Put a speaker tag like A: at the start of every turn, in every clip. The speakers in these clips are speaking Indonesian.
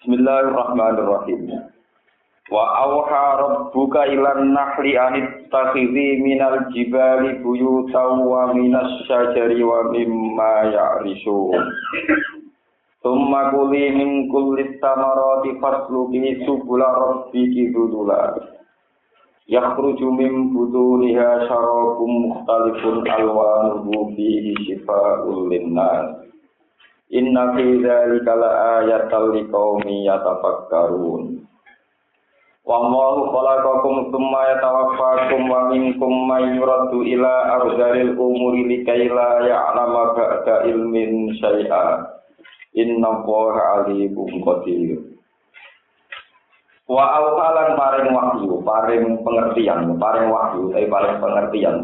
A: Bismillahirrahmanirrahim. Wa awha rabbuka ilan nahli anittakhidhi minal jibali buyutan wa minas syajari wa mimma ya'rishun. Tsumma kuli min kulli thamarati fasluki subula rabbiki dzulula. Yakhruju min butuniha syarabun mukhtalifun alwanuhu fihi shifaa'un linnas. Inna fi dzalika laayatal liqaumin yatafakkarun. Wallahu khalaqakum tsumma yatawaffakum wa minkum may yuraddu ila ardhil umuri likay la ya'lama ba'da ilmin syai'a. Innallaha 'alimun qadir. Wa awalan paring wahyu, paring pengertian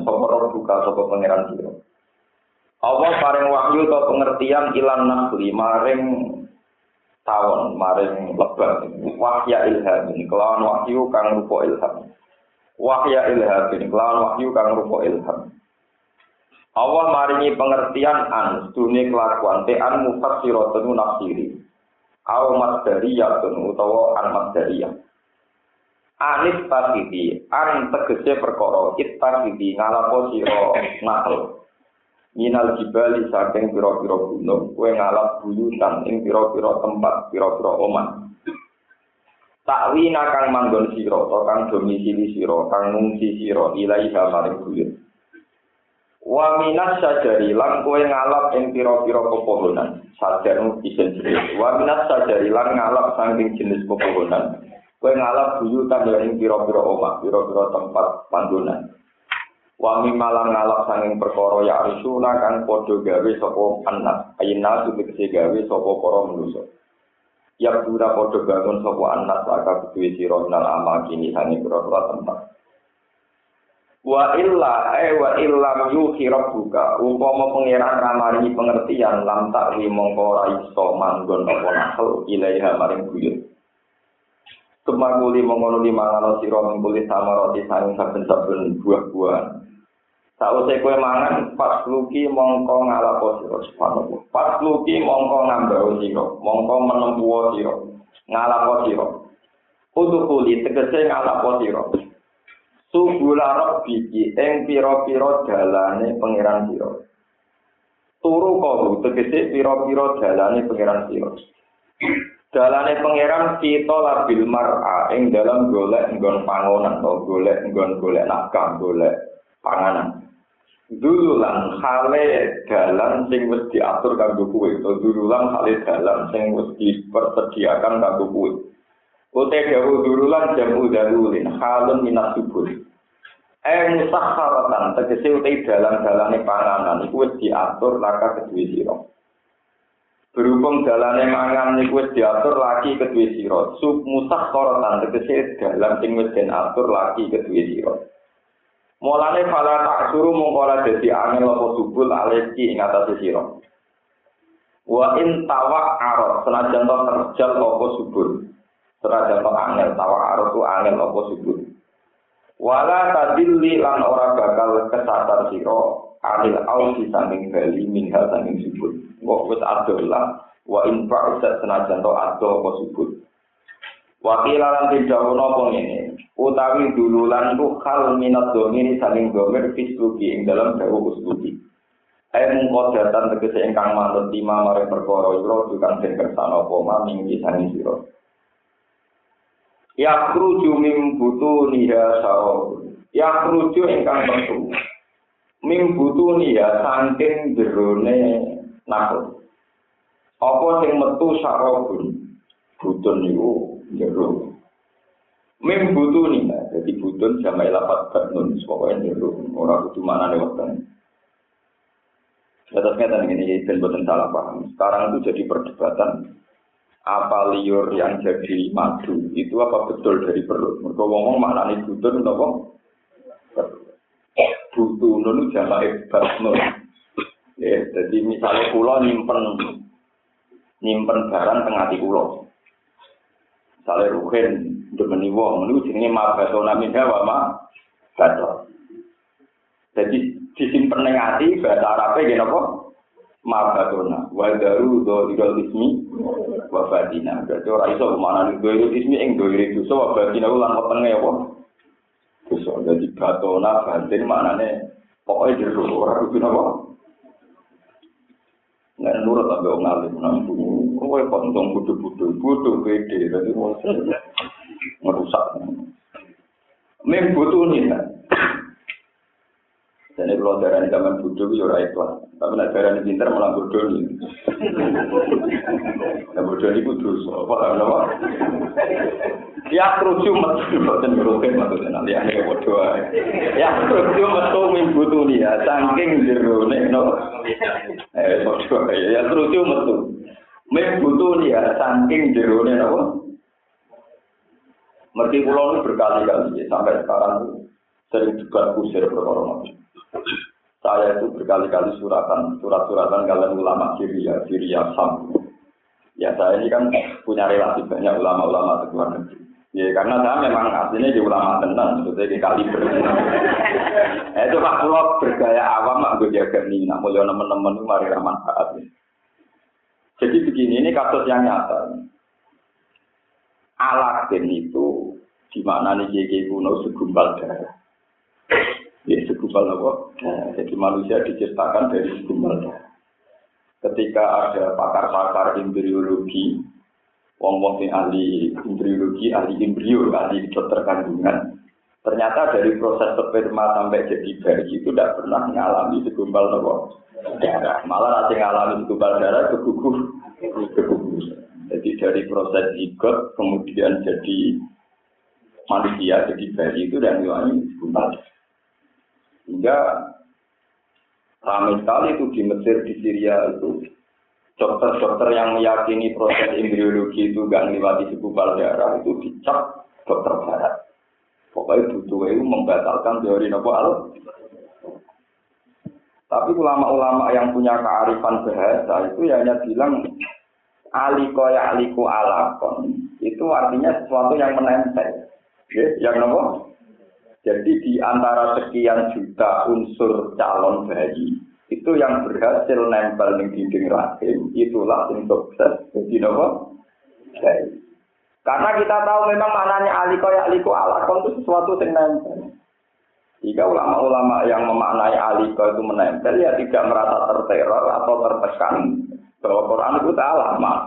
A: sapa buka sapa pangeran sira. Allah paring wahyu atau pengertian ilan nasli maring tawon, maring lebar. Wahya ilham ini kelawan wahyu kang rupa ilham. Wahya ilham ini kelawan wahyu kang rupa ilham. Allah maringi pengertian an dunia kelakuan te'an mufassiratun nafsiri. Aw masdariyatun utawa an masdariyah. Anis tasidi an tegese perkara ittasidi ngalapo sira nakal. Minal jibali saking pira-pira gunung kowe ngalap buyutan ing pira-pira tempat pira-pira omah. Takwina kang manggon sira utawa kang domisili sira kang ngungsi sira ilaiha maring buyut. Wa minas sajari lan kowe ngalap ing pira-pira pepohonan. Sajar isin jenis. Wa minas sajari lan ngalap saking jenis pepohonan. Kowe ngalap buyutan ing pira-pira omah, pira-pira tempat panggonan. Wa mimalang ngalap sanging perkara ya arsuna kang padha gawe sapa anak ayina tegese gawe sapa para manusa ya pura padha bangun sapa anak saka kuwi sira nal amakini sanging pira-pira tempat wa illam yuhi rabbuka umpama pangeran ramari pengertian lam takwi mongko ora iso manggon apa nakal ilaiha maring buyut Tumanguli mongko dimangano sira mengkuli samarati sanging saben-saben buah-buahan. Sausé kowe mangan pas luki mongko ngalapo sira subhanallah. Pas luki mongko ngambau sira, mongko menempuh sira, ngalapo sira. Udukuli tegese ngalapo sira. Subula rabbiki ing pira-pira dalane pangeran sira. Turu kowe tegese pira-pira dalane pangeran sira. Dalane pangeran kita labil mar'a ing dalam golek nggon pangonan atau golek nafkah, golek panganan. Dululan hale dalan sing wis diatur kanggo kowe, dululan hale dalan sing wis dipersediakan kanggo kowe. Utek dawuh dululan jamu dalulin halun minas subul. Musakharatan tegese utek dalan-dalane panganan iku wis diatur laka kedue sira. Berhubung dalane mangan niku wis diatur lagi kedue sira. Sub musakharatan tegese dalan sing wis diatur lagi kedue sira. Mulane fala tak suruh mongkola dadi angel apa subul aleki ing atase sira. Wa in tawa'ar senajan to terjal apa subul. Senajan to angel tawa'ar tu angel apa subul. Wala tadilli lan ora bakal kesasar sira anil ausi saking bali minha saking subul. Wa wis adolah wa in fa'sa senajan to ado apa subul. Wakilan tidakno apa ngene utawi dululan ku hal minat domini saling domir fisluki ing dalam dawuh usluki mungko datan tegese ingkang manut lima mare perkara ira dukan den kersane apa maming disani sira yakhruju min butuniha sa'u yakhruju ingkang metu min butuniha saking jerone nakal apa sing metu sarabun butun niku jero mim butuni jadi butun sampai lapat batun pokoknya jero ora kudu manane wekten terusnya ini ben boten salah paham sekarang itu jadi perdebatan apa liur yang jadi madu itu apa betul dari perut mergo wong maknane butun napa butun niku jamae batun ya jadi misalnya kula nyimpen barang teng ati kula sale ruhen demeni wong niku jenenge mabatona minha wa ma bato. Jadi disimpen ning ati bahasa Arabe nggih napa? Mabatona. Wa daru dzalil ismi Wabatina. Berarti orang iso kemana nih? Doi ismi eng doi itu. So wabatina ulang wetenge apa? Dosa. Jadi batona batin maknane pokoknya jero ora kudu napa? Nek nurut ambek wong alim nang kowe pontong bodho-bodho gede dadi merusak. Men butuh nih. Dan kalau darah ini zaman bodoh itu ora ikhlas. Tapi nek darah ini pinter malah bodoh nih. Nah bodoh ini kudus. Paham apa? Ya kerucu metu dan ngeroken maksudnya nanti ane bodoh. Ya kerucu metu mimbutu nih ya. Saking jerone no. Bodoh ya kerucu metu. Mimbutu nih ya. Saking jerone no. Merti pulau ini berkali-kali sampai sekarang sering juga kusir perkara. Saya itu berkali-kali surat-suratan kalian ulama Syria Sam. Ya saya ini kan punya relasi banyak ulama-ulama di luar negeri. Ya karena saya memang aslinya di ulama tenan, maksudnya di kaliber. Itu Pak Pulau bergaya awam, mak gue jaga nih, nak mulia teman-teman itu mari ramah saat. Jadi begini, ini kasus yang nyata. Aladdin itu di mana nih JG kuno segumpal darah. Ya segumpal apa? Jadi manusia diciptakan dari segumpal darah. Ketika ada pakar-pakar embriologi, wong-wong yang ahli embriologi, ahli embrio, ahli dokter kandungan, ternyata dari proses sperma sampai jadi bayi itu tidak pernah mengalami segumpal darah. Malah nanti mengalami segumpal darah kegugur. Jadi dari proses zigot kemudian jadi manusia, jadi bayi itu dan mengalami segumpal. Hingga ramai sekali itu di Mesir, di Syria itu dokter-dokter yang meyakini proses embriologi itu gak melewati segumpal darah itu dicap dokter barat. Pokoknya butuh itu membatalkan teori nopo. Tapi ulama-ulama yang punya kearifan bahasa itu hanya bilang aliko ya aliko alakon itu artinya sesuatu yang menempel. Yang nopo. Jadi di antara sekian juta unsur calon bayi itu yang berhasil nempel di dinding rahim itulah yang sukses jadi nopo. Karena kita tahu memang maknanya aliko ya aliko alakon itu sesuatu yang nempel. Jika ulama-ulama yang memaknai aliko itu menempel ya tidak merasa terteror atau tertekan bahwa Quran itu salah mas.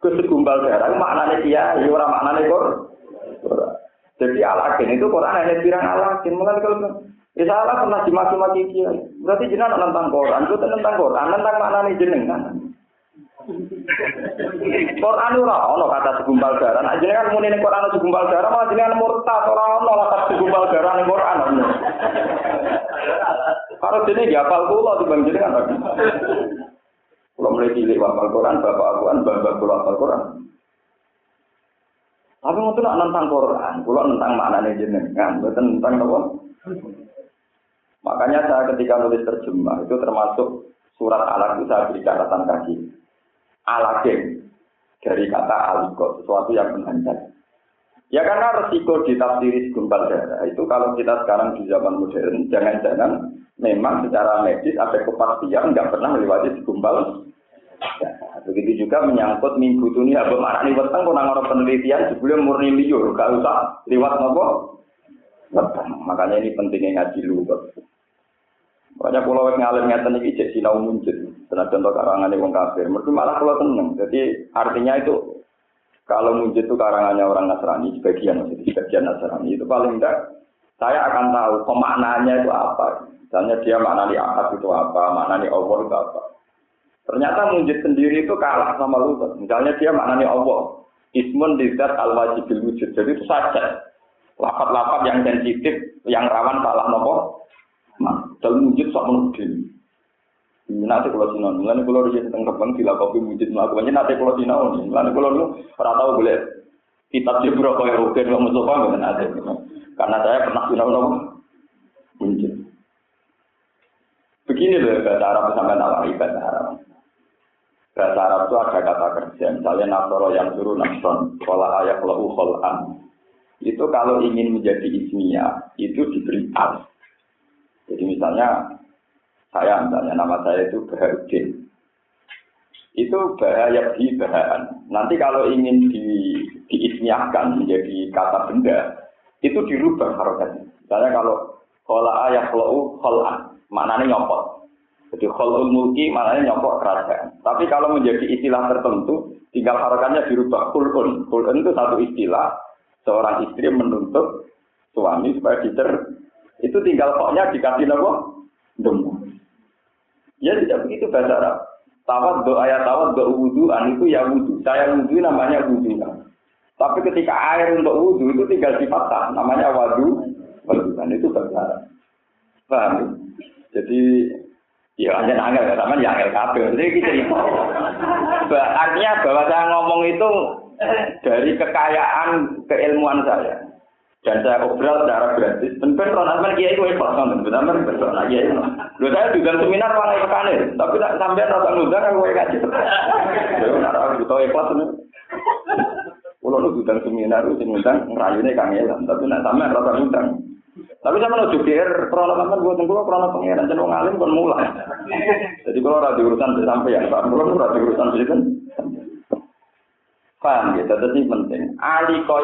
A: Kesegumpal darah maknanya dia, orang maknanya Quran. Jadi Aladdin itu Quran hanya bilang Aladdin. Mungkin kalau salah pernah dimaki-maki dia. Berarti jenengan tentang Quran, itu tentang Quran, tentang maknanya jenengan. Quran ora ono kata segumpal darah. Nek jenengan muni ning Quran segumpal darah, malah jenengan murtad ora ono kata segumpal darah ning Quran. Karo dene ya hafal kula dibanding jenengan lagi. Kula mulai cilik hafal Quran, bapak aku kan bapak kula hafal Quran. Tapi ngoten nek nentang Quran, kula nentang maknane jenengan, mboten tentang apa. Makanya saya ketika nulis terjemah itu termasuk surat Al-Alaq itu saya beri catatan kaki. Aladdin dari kata aliko, sesuatu yang menempel. Ya karena resiko ditafsiri segumpal darah itu kalau kita sekarang di zaman modern, jangan-jangan memang secara medis ada kepastian nggak pernah melewati segumpal. Ya, begitu juga menyangkut minggu dunia bermakna ini weteng kok nang penelitian sebelum murni liur, gak usah liwat nopo. Makanya ini pentingnya ngaji dulu. Makanya kalau wis ngalim ngeten iki jek sinau muncul. Senajan to karangane wong kafir, mergo malah kula seneng. Jadi artinya itu kalau muncul itu karangannya orang Nasrani, sebagian Nasrani itu paling enggak saya akan tahu pemaknaannya itu apa. Misalnya dia maknani akad itu apa, maknani Allah itu apa. Ternyata muncul sendiri itu kalah sama lugat. Misalnya dia maknani Allah, ismun lidzat al-wajibil wujud. Jadi itu saja. Lapat-lapat yang sensitif, yang rawan salah nopo. Nah, dalam wujud sok menudin. Nanti kalau sinau, nanti kalau dia sedang terbang sila kopi wujud melakukannya nanti kalau sinau nih, nanti kalau lu pernah tahu boleh kitab Jibril kau yang rugen kamu sofa nggak nanti, karena saya pernah sinau wujud. Begini loh bahasa Arab sampai nawari bahasa Arab. Bahasa Arab itu ada kata kerja, misalnya nasoro yang suruh nasron, sekolah ayat lahu kholan. Itu kalau ingin menjadi ismiyah itu diberi al. Jadi misalnya nama saya itu Baharudin. Itu bahaya bahan. Nanti kalau ingin diismiahkan menjadi kata benda, itu dirubah harokatnya. Misalnya kalau khola yakhlau kholan, maknanya nyopot. Jadi kholul mulki maknanya nyopot kerajaan. Tapi kalau menjadi istilah tertentu, tinggal harokatnya dirubah. Kulun. Kulun itu satu istilah, seorang istri menuntut suami supaya itu tinggal koknya dikasih nama demu. Ya tidak begitu bahasa Arab. Tawad wudu'an itu ya wudu. Saya wudu namanya wudu. Tapi ketika air untuk wudu itu tinggal difathah, namanya wadu. Wuduan itu bahasa Arab. Paham? Jadi ya hanya angel ya, sama ya angel kabel. Jadi gitu. Artinya bahwa saya ngomong itu dari kekayaan keilmuan saya. Dan saya obrol secara gratis. Benar teman kiai itu hebat kan, benar betul lagi ya. Lo saya juga seminar pakai pekanin, tapi tak sampai rasa ngundang aku kaji. Yo nara butuh ikhlas nih. Kalau lu juga seminar itu ngundang ngerayunya kangelan, tapi nak sampai rasa ngundang. Tapi sama lo juga peralatan kan buat tunggu peralatan pengiran cenderung alim kan mulai. Jadi kalau ada urusan sampai ya, kalau ada urusan itu kan. Paham ya, jadi penting. Aliko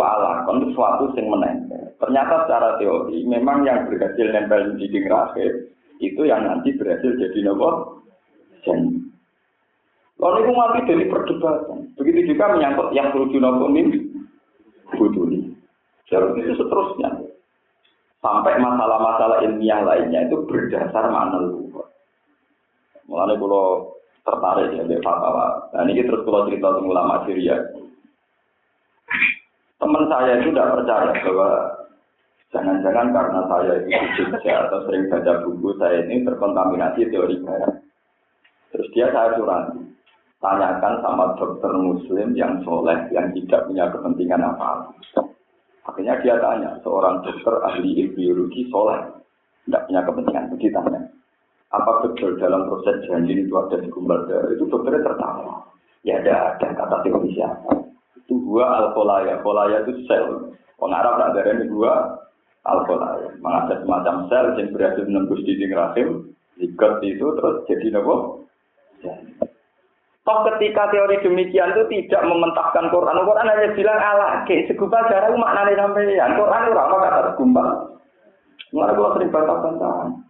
A: ala, kon sesuatu yang menempel. Ternyata secara teori, memang yang berhasil nempel di dinding rahim itu yang nanti berhasil jadi nopo. Lalu itu nanti jadi perdebatan. Begitu juga menyangkut yang tujuh nopo ini, buduli. Jadi itu seterusnya. Sampai masalah-masalah ilmiah lainnya itu berdasar makna luhur. Mulanya kalau tertarik ya dari fatwa. Nah ini terus kalau cerita tentang ulama Syria. Teman saya itu tidak percaya bahwa jangan-jangan karena saya itu Jogja atau sering baca buku saya ini terkontaminasi teori barat. Terus saya suruh tanyakan sama dokter muslim yang soleh yang tidak punya kepentingan apa-apa. Akhirnya dia tanya seorang dokter ahli biologi soleh tidak punya kepentingan. Ditanya. Apa betul dalam proses janin itu ada segumpal darah? Itu dokternya tertawa. Ya ada kata teori siapa? Itu gua alkolaya. Kolaya itu sel. Pengarap tak darah ini gua alkolaya. Ada semacam sel yang berhasil menembus dinding rahim. Digot itu terus jadi apa? Toh ketika teori demikian itu tidak mementahkan Quran. Quran hanya bilang ala ke segumpal darah itu maknanya sampeyan. Quran itu apa kata segumpal? Mengenai gua sering bantah-bantahan.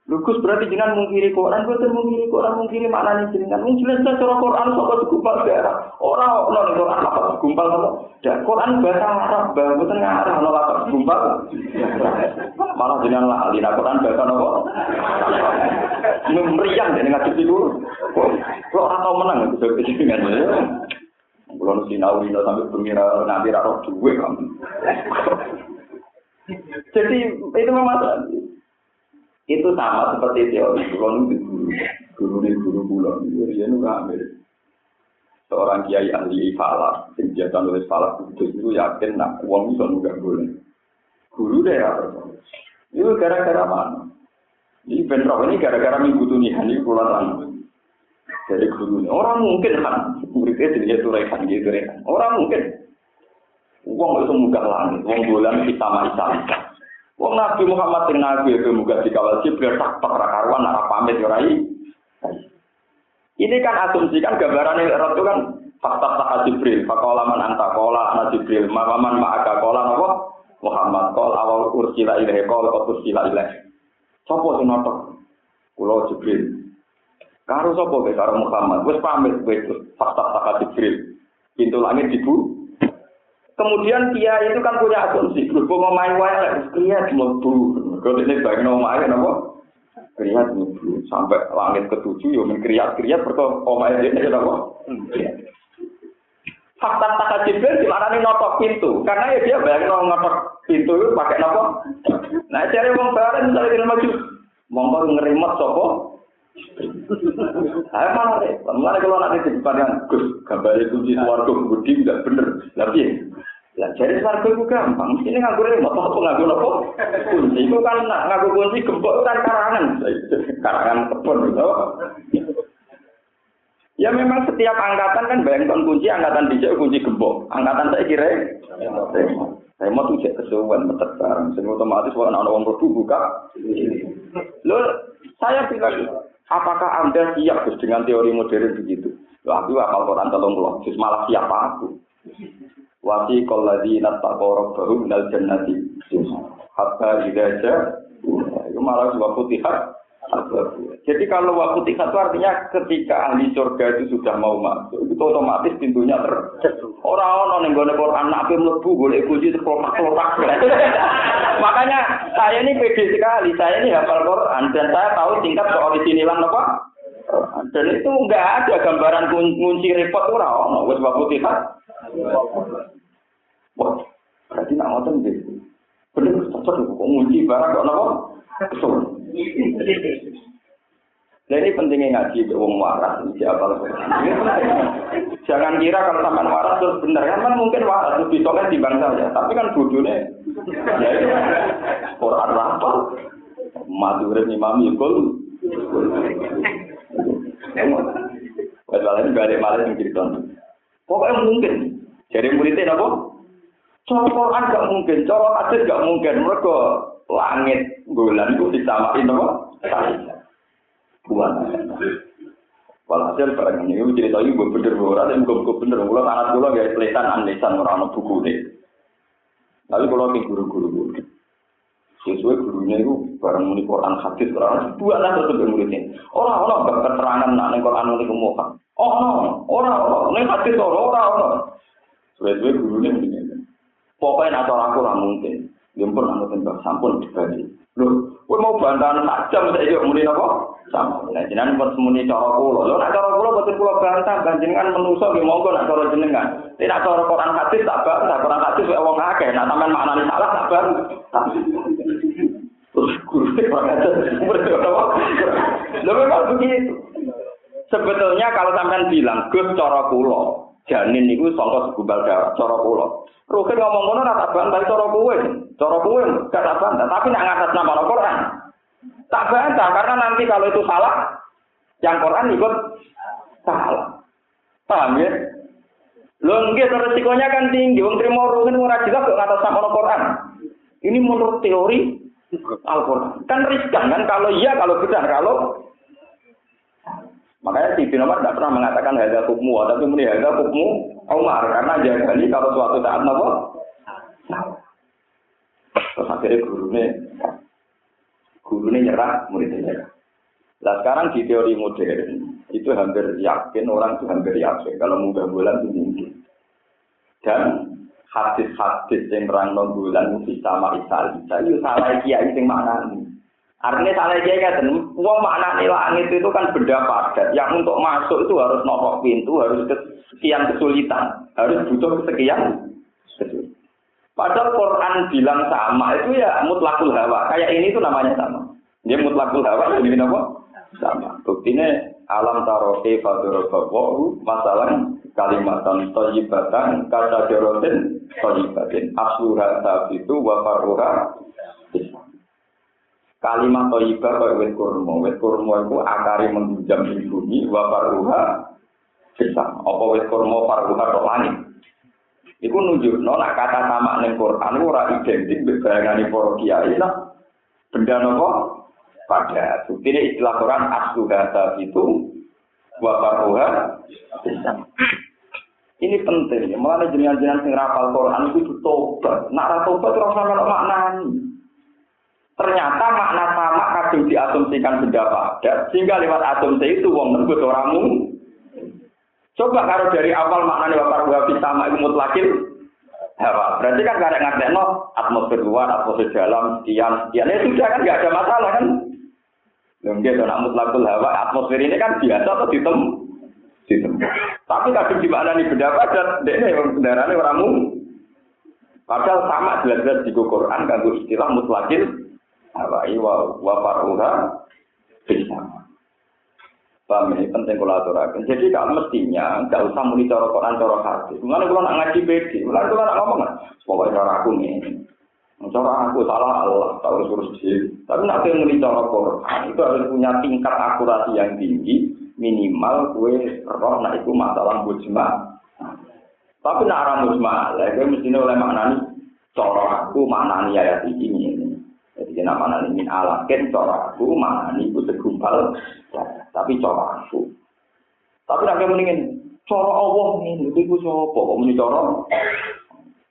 A: Lugus berarti jenengan mungkiri Quran, betul mungkiri Quran, mungkiri maknanya jenengan. Jelas cara Quran soal segumpal darah. Orang non Quran apa segumpal apa? Dan Quran bahasa Arab, bahasa Arab, non apa segumpal. Malah jenengan lah alina Quran bahasa apa? Meriang jadi ngaji dulu. Kalau atau menang itu jenengan. Kalau sinau ini sampai pengira nanti raro duwe kamu. Jadi itu memang itu sama seperti teori guru bulan. Dia nu ngambil seorang kiai ahli falak, yang biasa nulis falak kudus itu yakin nak uang bisa nggak boleh. Guru daerah itu gara-gara mana? Ini bentrok ini gara-gara minggu tunihan ini pulang dari guru. Orang mungkin kan muridnya jadi turekan gitu kan. Orang mungkin uang itu mudah langit, uang bulan kita sama. Wong Nabi Muhammad yang Nabi itu muga dikawal Jibril tak karuan arah pamit yorai. Ini kan asumsi kan gambaran yang itu kan fakta tak Jibril. Fakola man anta kola anak Jibril. Makaman ma'aka kola apa? Muhammad kol awal ursila ilaih kol ursila ilaih. Sopo sinotok? Kulo Jibril. Karo sopo be karo Muhammad. Wes pamit wes fakta tak Jibril. Pintu langit dibu. Kemudian dia itu kan punya asumsi, berhubung main wayang, kriat mlebu. Kalau ini bagian omae apa? Kriat mlebu sampai langit ketujuh, yo mengkriat berkah omae ini apa? Fakta tak Jibril dilarani notok pintu, karena ya dia bayangin notok pintu itu pakai apa? Nah cari wong bareng misalnya maju, monggo ngerimot sopo? Saya malah kalau nanti di depan yang Gus gambar kunci keluarga budi tidak benar, tapi lah jadi keluarga itu gampang. Ini nganggur remote atau nganggur apa? Kunci itu kan nganggur kunci gembok kan karangan kebun gitu. Ya memang setiap angkatan kan bayangkan kunci angkatan dijak kunci gembok, angkatan saya kira remote itu jadi kesuwen meter barang, sehingga otomatis kalau orang produk buka. Lo saya bilang Apakah Anda siap dengan teori modern begitu? Aku hafal Quran 30, terus malah siapa aku? Wasi qalladziina taqaw rabbahum minal jannati hatta idza itu malah sebuah putihat. Jadi kalau waktu tiga itu artinya ketika ahli surga itu sudah mau masuk, itu otomatis pintunya tertutup. Orang-orang yang gak Quran nabi melebu boleh kunci terkelopak. Makanya saya ini pede sekali, saya ini hafal Quran dan saya tahu tingkat keorisinilan apa. Dan itu nggak ada gambaran kunci repot orang. Wes waktu tiga. Wah, berarti nak ngotot deh. Bener cocok kok kunci barang kok apa? Betul. Nah ini pentingnya ngaji wong waras siapa lagi. Jangan kira kalau sampean waras terus benar kan mungkin waras lebih soleh di bangsa saja, tapi kan bodohnya. Ya itu Quran apa? Madure imam ikul. Padahal enggak ada malah yang cerita. Pokoknya mungkin. Jadi muridnya apa? Cara Quran gak mungkin, cara hadis gak mungkin. Mereka langit bulan itu disamain apa? Bulan. Walhasil barang ini cerita ini gue bener orang dan gue bener. Kalau anak gue gak lesan orang buku deh. Tapi kalau ke guru-guru sesuai gurunya itu barang muni Quran hadis orang dua lah terus muridnya. Orang keterangan nak Quran muni kemukan. Orang nih hadis orang. Sesuai gurunya begini. Pokoknya acara aku lah mungkin. Jempol anu tembak sampun dibagi. Loh, kowe mau bantahan sak jam saiki muni napa? Sama. Lah jenengan pun muni cara kula. Lho nek cara kula boten kula bantah, panjenengan menungso nggih monggo nek cara jenengan. Nek cara Quran hadis tak bantah, Quran hadis wae wong akeh. Nek sampean maknane salah tak bantah. Terus guru berkata, lho memang begitu. Sebetulnya kalau sampean bilang Gus cara kula, janin niku saka segumbal darah cara kula. Rokin ngomong ngono ora tak bantah cara kowe gak tak bantah, tapi nek ngatas nama Al-Qur'an tak bantah karena nanti kalau itu salah yang Quran ikut salah. Paham ya? Lho nggih resikonya kan tinggi, wong trimo rokin ora jelas kok ngatas nama Al-Qur'an. Ini menurut teori Al-Qur'an. Kan riskan kan kalau iya kalau benar kalau makanya Ibnu Umar tidak pernah mengatakan hadza hukmu, tapi muni hadza hukmu Umar karena jagali kalau suatu saat apa? Terus akhirnya gurunya nyerah, muridnya nyerah. Nah sekarang di teori modern itu hampir yakin orang itu hampir yakin kalau munggah bulan itu mungkin. Dan hadis-hadis yang terang bulan itu sama Isa itu salah kiai yang maknanya. Artinya salah dia kan, uang maknanya langit itu kan benda padat. Yang untuk masuk itu harus nokok pintu, harus sekian kesulitan, harus butuh sekian kesulitan. Padahal Quran bilang sama itu ya mutlakul hawa. Kayak ini itu namanya sama. Dia mutlakul hawa ini apa? Sama. Buktinya alam taroke fadorobawu masalah kalimatan thayyibatan kata jorotin thayyibatin asluha sabitu wa faruha. Kalimat thayyibah kaya wit kurma. Wit kurma iku akare menghujam ing bumi wa faruha bisa. Apa wit kurma faruha tok langit. Iku nunjukno nek kata sama ning Quran ora identik mbek bayangane para kiai lah. Benda napa? Pada buktinya istilah Quran asluha sabitu wa faruha bisa. Ini penting. Mulane jenengan-jenengan sing rapal Quran itu tobat. Nek ora tobat ora sampe maknani. Ternyata makna sama kadang diasumsikan benda padat sehingga lewat asumsi itu wong nebut oramu. Coba kalau dari awal maknanya bakar habis sama itu mutlakil hawa. Berarti kan gak ada ngadekno atmosfer luar, atmosfer dalam, sekian ya sudah kan gak ada masalah kan. Mungkin kalau mutlakil hawa atmosfer ini kan biasa atau ditem. Tapi kadang di maknanya benda padat, dekne yang kendaraannya oramu. Padahal sama jelas-jelas di Quran kan istilah mutlakil awai wa faruha bisa. Paham ini penting kalau aturakan. Jadi kalau mestinya nggak usah muni cara Quran cara hadis. Mulane kalau nak ngaji bedi, mulane kalau nak ngomong pokoknya cara aku ini. Cara aku salah Allah, tahu suruh sih. Tapi nak muni cara Quran itu harus punya tingkat akurasi yang tinggi, minimal kue roh nak itu masalah mujma. Tapi nak arah mujma, lagi mestinya oleh maknani cara aku maknani ayat ini. Jadi nama nani min alaken cara aku maknani itu segumpal. Tapi cara aku. Tapi nek mendingin cara Allah ini iku sapa kok muni cara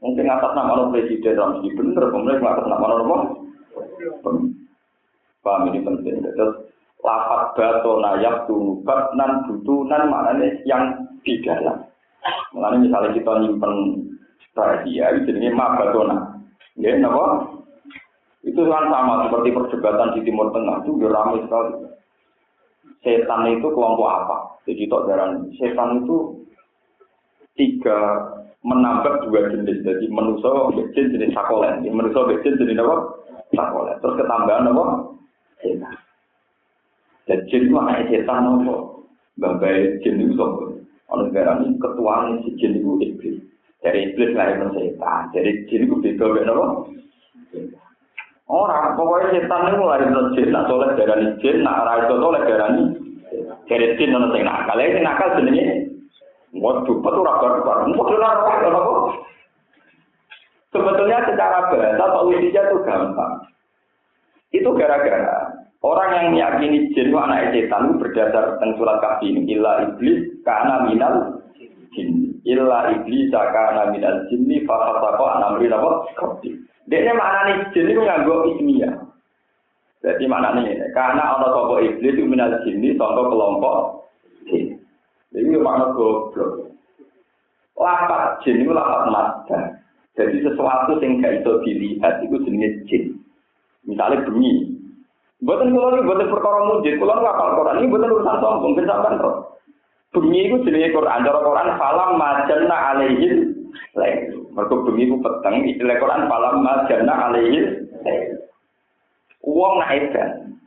A: mungkin atas nama presiden Ramzi bener pemerintah atas nama apa? Paham ini penting. Terus lafaz batona yaktubat nan butunan maknanya yang di dalam. Maknanya misalnya kita nyimpen rahasia itu jenenge batona. Ya, napa? Itu kan sama seperti perdebatan di Timur Tengah itu ramai sekali. Setan itu kelompok apa? Jadi tok darah setan itu 3 menambah 2 jenis. Jadi manusia jin jenis sakolen, manusia jin jenis apa? Sakolen. Terus ketambahan apa? Setan. Dan jin itu anak setan apa? Babai jin itu apa? Oleh darah ini ketuanya si jin itu iblis. Dari iblis lahir setan. Dari jin itu beda apa? Orang pokoknya setan itu mulai jin, nak soleh darani jin, nak rai soleh darani dari jin nono sing nakal. Ini nakal jenenge waduh, betul rabar. Sebetulnya secara bahasa solusinya itu gampang. Itu gara-gara orang yang meyakini jin itu anak setan itu berdasar tentang surat Kahfi ini. Illa iblis kana minal jin. Illa iblis kana minal jinni fa fasaqa an amri rabbi. Dene maknane jin itu nganggo ismiyah. Jadi maknane karena ana sapa iblis itu minal jinni sangka kelompok jin. Iki makna goblok. Lafaz jin itu lafaz madhah. Jadi sesuatu yang gak iso dilihat itu jenenge jin. Misalnya bengi. Mboten kula iki mboten perkara mujid, kula ngapal Quran iki mboten urusan sombong, ben sampean to. Bengi iku jenenge Quran, cara Quran falam majanna alaihim lain. Mergo bengi ku peteng, istilah Quran falam majanna alaihim lain. Wong nak edan.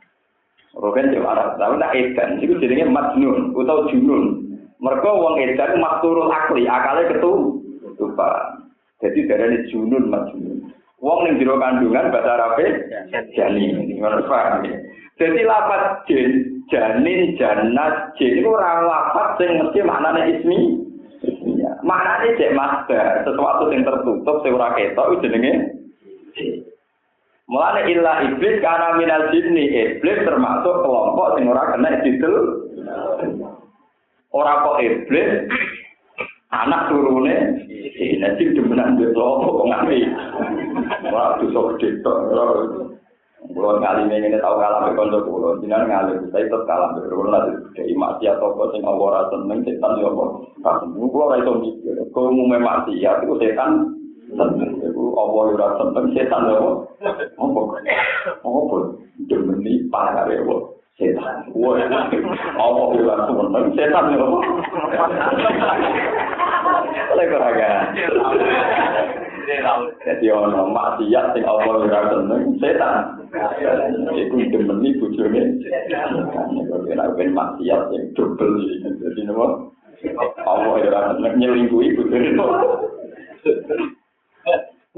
A: Rogen yo Arab, tapi nak edan iku jenenge majnun utawa junun. Mergo wong edan makturul akli, akale ketutupan. Jadi darane junun majnun. Wong ning jero kandungan bahasa Arabe janin. Ngono paham ya. Jadi lafaz jin, janin, jannah, jin itu ora lafaz sing mesti maknane ismi. Ya, maknane cek masdar, sesuatu yang tertutup sing ora ketok jenenge jin. Mulane illa iblis kana minal jinni, iblis termasuk kelompok sing ora kena didel. Ora kok iblis anak turune nanti demenan beto kok ngambil. Wah, dosa gede tok. Kulo kali ngene tau kalah mek kanca kulo, jenengan ngalih saya tetep kalah mek kulo nanti dhek maksiat apa sing ora seneng setan yo apa. Kulo ora iso mikir, kok umume maksiat iku setan seneng. Iku apa yo ora seneng setan yo apa. Apa demeni parare yo setan. Wah, apa yo ora seneng setan yo apa. Lek jadi ono maksiat sing Allah ora seneng setan. Iku demeni bojone. Nek ben maksiat sing dobel jadi nopo? Allah ora seneng nyelingkuhi bojone.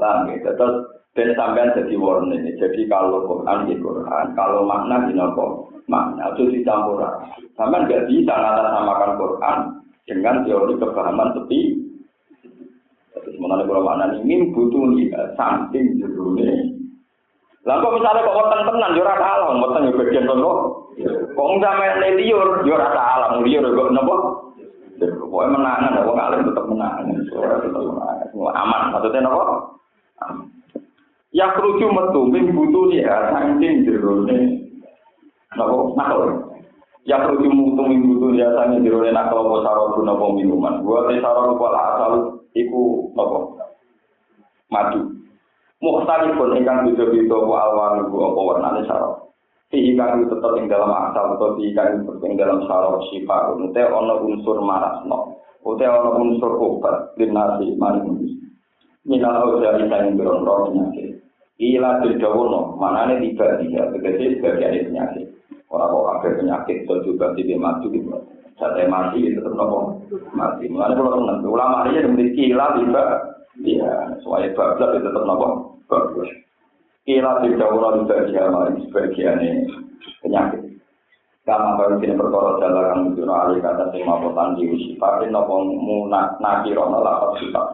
A: Lah terus ben sampean jadi warning. Jadi kalau Quran di Quran, kalau makna di nopo? Makna itu dicampur. Sampean enggak bisa ngatasnamakan Quran dengan teori kepahaman seperti mengenai kalau makna ini butuh nih samping jerune. Lah kok misalnya kok wonten tenan yo ora salah, mboten yo bagian kok. Kok sampe liur yo ora salah, liur kok napa? Pokoke menangan wong alim tetep menangan. Tetep menangan. Aman maksudnya napa? Ya kerucu metu ming butuh nih samping jerune. Napa nakal? Ya kerucu metu ming butuh ya samping jerune nakal apa sarana napa minuman. Buat sarana kala asal iku apa? Madu. Mukhtalifun ingkang beda-beda apa alwan apa warnane saraf. Ingkang tetep ing dalam asal atau ingkang ing dalam saraf sifat ute ana unsur marasno. Ute ana unsur obat linasi maring. Minal ujari sing berono penyakit. Ila didawono, manane tiba-tiba tegese sebagian penyakit. Ora kok kabeh penyakit iso juga tibe madu gitu. Sampai mati tetap nopo mati. Mulane kula tenan ulama iki memiliki ilah tiba dia soalnya bablas tetap nopo bagus. Ilah tiba ora bisa diamali sebagian penyakit. Kama baru kene perkara dalan kang ali kata sing mapotan di sifat nopo munak nakirono la sifat.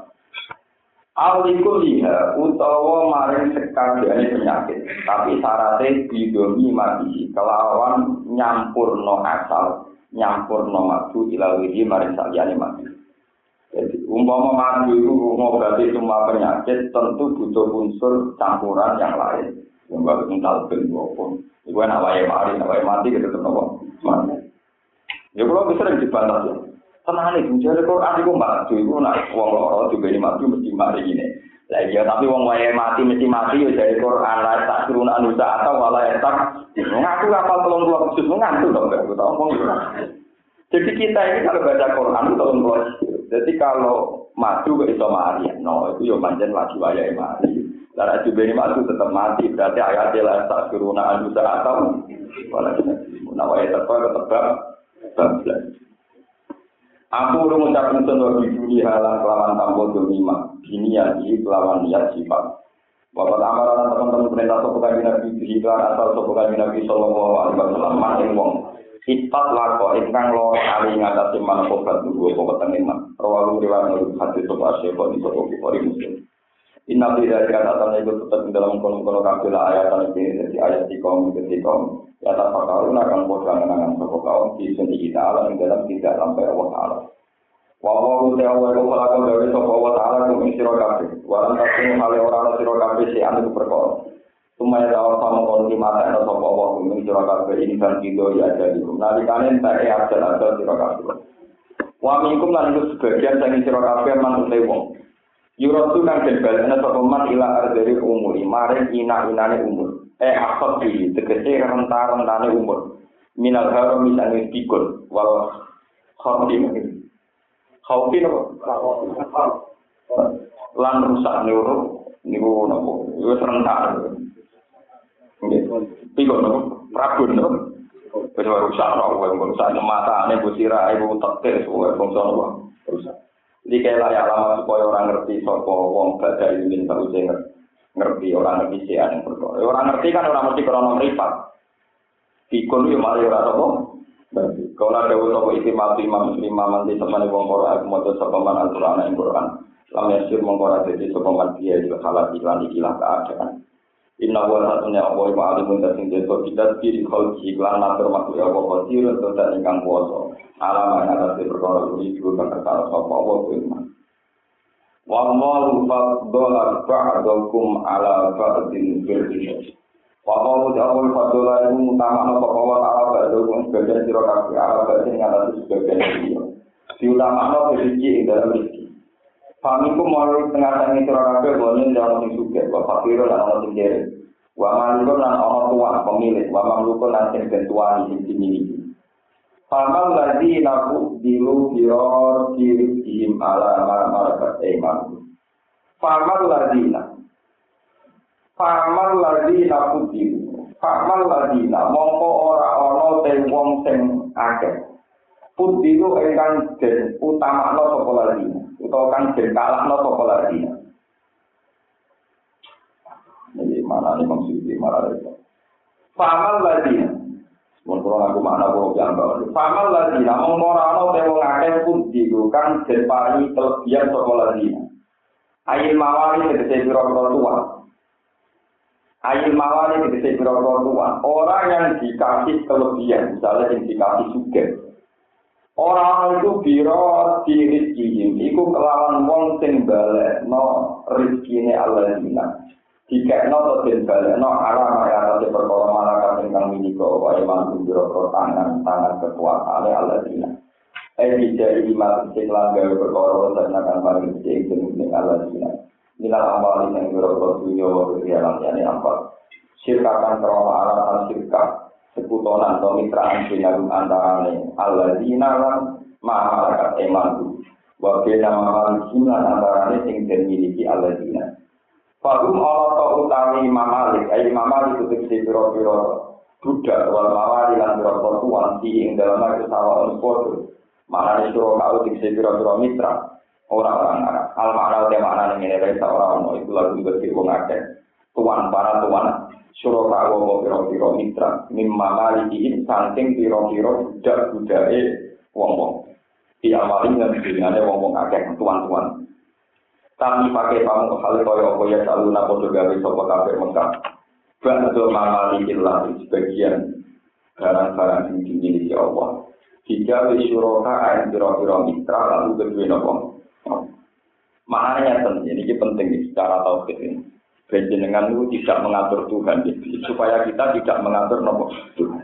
A: Alikul liha utawa maring sekabehane penyakit, tapi syaratnya bidomi mati kelawan nyampurno asal, nyampurno madu ilawiri maring saliyane mati. Jadi umpama madu itu ngobati semua penyakit tentu butuh unsur campuran yang lain. Yang baru mental benwopun. Iku ana wae mati gitu nopo. Mati. Ya kalau sering dibantah ya. Tenane jare Quran iku maju iku nek wong lara juga mati mesti mari ngene. Lah iya tapi wong wae mati mesti mati ya jare Quran la tak turun anusa atau wala tak. Ngaku kapal 30 juz ngantuk to enggak tahu ngomong itu. Jadi kita ini kalau baca Quran itu 30. Jadi kalau maju kok iso mari. No, itu yo pancen lagi wae mati. Lah juga mati tetap mati berarti ayat la tak turun anusa atau wala tak. Nawae tetap bablas. Aku udah mengucapkan sebuah di halang kelawan tambah domima, ini ya di kelawan niat sifat. Bapak amaran teman-teman perintah sopokan Nabi iklan asal sopokan Nabi Sallallahu Alaihi Wasallam maning wong. Sifat lako ingkang loro ali ngatasi mana obat dua obat teman. Rawalu riwayat Nabi hadis sopo asyik di sopo Bukhari Muslim. Inna bila dikatakan itu tetap dalam kolom-kolom kafilah ayat ini jadi ayat di kaum ya tak pakaruna akan podangan sopo kaum di sini kita alam yang dalam tidak sampai Allah Taala. Wawahu ta'ala khalaqal gawe sapa wa ta'ala kum sira kabeh. Walan takun hale ora sira kabeh si anu perkara. Sumaya ta'ala samangkon di mata ana sapa wa kum sira kabeh ini kan kido ya jadi. Nalikane tak ajal sira kabeh. Wa minkum lan sebagian saking sira kabeh man ute wong. Yuratu kang den balena sapa man ila ardari umuri maring ina-inane umur. Akhot iki tegese rentar-rentane umur. Minal haram misane pikun wal khatim khaufi napa? Lan rusak neuro niku napa? Wis rentak. Nggih. Pikun napa? Prabun napa? Wis rusak ora rusak matane busira ibu tekte suwe bangsa napa? Rusak. Iki kaya alamat supaya orang ngerti sapa wong badhe ingin terus ngerti orang ngerti sih yang perkara. Orang ngerti kan orang mesti krana mripat. Pikun yo mari ora apa? Kalau ada usaha istimewa imam di tempat wong Quran, kemudian sepaman Al-Quran yang Quran, lam yasir mengkorak jadi sepaman dia juga salah iklan keadaan. Inna wa satunya Allah wa alimun dasing jatuh tidak diri kalau iklan natur makhluk Allah konsir untuk tak ingkang kuasa. Alam yang ada di perkara ini juga berkata sapa Allah firman. Wa malu faddola ba'dakum ala ba'din firman. Walau jauh fadolah itu utama apa kawat Arab itu sebagian siro kaki Arab itu yang sebagian dia. Diutama apa rezeki dalam rezeki. Kami pun mau tengah-tengah siro kaki boleh jangan sing suka. Bapak kiro dan orang sing jere. Waman itu dan orang tua pemilik. Waman itu nanti ketuaan di sini. Pamal lagi naku dilu biro diri dihim ala markas iman. Pamal lagi nak. Pamal ladina putih, pamal ladina mongko ora ana te wong sing akeh. Putih itu ingkang den utamakno sapa ladina, utawa kang den kalahno sapa ladina. Jadi mana nih maksudnya mana itu? Pamal ladina, mongko aku makna kok jambal. Pamal ladina mongko ora ana te wong akeh putih itu kang den paringi kelebihan sapa ladina. Ayin mawali tegese pira-pira tuwa. Ayin mawani dikasih berapa tuan. Orang yang dikasih kelebihan, misalnya yang dikasih juga. Orang itu biro di rizkiin, itu kelawan wong sing balik, no rizkine Allah dina. Jika no ten balik, no arah maya rasa perkara malaikat yang miniko, wa iman biro tangan kekuasaan Allah dina. Tidak iman sing langgar perkara ternakan paling sing Allah dina. Nilai awal yang berapa dunia berjalan ini apa? Sirkakan kerana alasan sirkah sekutonan atau mitraan sinagum antarane alladzina lan masyarakat emandu. Wabena mamalikin lan antarane sing dimiliki alladzina. Fahum Allah ta'ala utawi mamalik, mamalik itu tegesi biro-biro budak wal mawali lan biro-biro tuan si ing dalam itu sawal kodoh. Maknanya suruh kau tegesi biro-biro mitra. Orang-orang Arab, al-makna udah makna ini resa orang itu lagu bersih wong akeh. Tuan para tuan, suruh kau piro-piro mitra, mimma malikiin saking piro-piro budak-budake wong-wong. Dia maling dan dunyane wong-wong akeh tuan-tuan. Tapi pakai kamu hal kaya apa ya selalu napa gawe sapa kabeh Mekah. Betul mamali ilah sebagian barang-barang sing dimiliki Allah. Jika wisyuroka ayat biro-biro mitra lalu kedua nopo. Maknanya ini penting secara tauhid ini. Panjenengan itu tidak mengatur Tuhan, supaya kita tidak mengatur nopo Tuhan.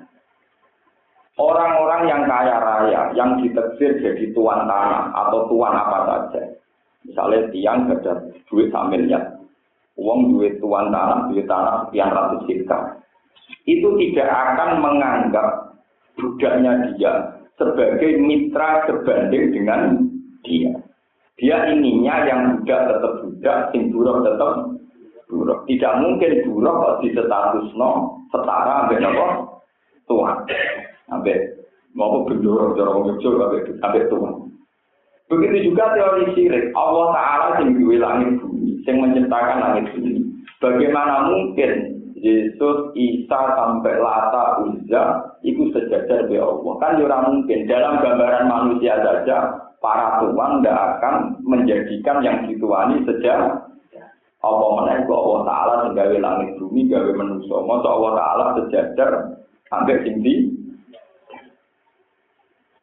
A: Orang-orang yang kaya raya, yang diteksir jadi tuan tanah atau tuan apa saja. Misalnya tiang ada duit 1 miliar. Uang duit tuan tanah sekian ratus juta. Itu tidak akan menganggap budaknya dia sebagai mitra sebanding dengan dia. Dia inginnya yang budak tetap budak, sing buruh tetap buruh. Tidak mungkin buruh kalau di status setara sampai nopo tuan. Sampai mau gendor jorong jujur sampai tuan. Begitu juga teori syirik. Allah Ta'ala yang duwe langit bumi, yang menciptakan langit bumi. Bagaimana mungkin Yesus, Isa, sampai Lata, Uzza, itu sejajar dengan Allah. Kan tidak mungkin. Dalam gambaran manusia saja, para tuan tidak akan menjadikan yang dituani sejajar. Allah menaik Allah Ta'ala yang gawe langit bumi, gawe manusia. Masa Allah Ta'ala sejajar sampai tinggi.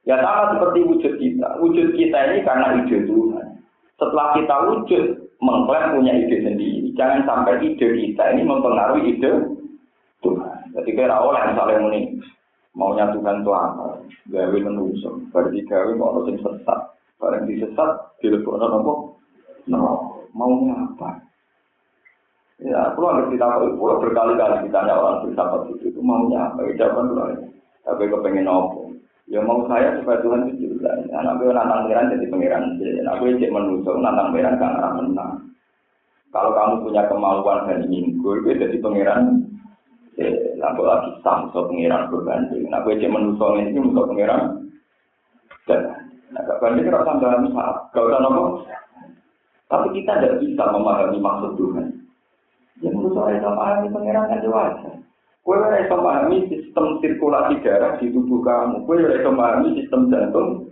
A: Ya sama seperti wujud kita. Wujud kita ini karena ide Tuhan. Setelah kita wujud, mengklaim punya ide sendiri. Jangan sampai ide kita ini mempengaruhi ide Tuhan. Jadi kira oleh misalnya maunya Tuhan itu apa? Gawe manusia. Berarti gawe mau yang sesat. Barang disesat, dilebokkan apa? Maunya apa? Ya, perlu ada kita berkali-kali ditanya orang filsafat itu maunya apa? Jawaban dulu. Tapi kepengen apa? Ya mau saya supaya Tuhan itu jelas. Anak gue nantang pangeran jadi pangeran. Anak gue cek manusia nantang pangeran kan arah menang. Kalau kamu punya kemauan dan ingin gue jadi pangeran. Lalu lagi samso pangeran berbanding. Anak gue cek manusia ini musuh pangeran. Dan agak banding rasa dalam saat. Gak usah nopo. Tapi kita tidak bisa memahami maksud Tuhan. Ya manusia itu memahami pangeran kan wajar. Kue bisa memahami sistem sirkulasi darah di tubuh kamu. Kue bisa memahami sistem jantung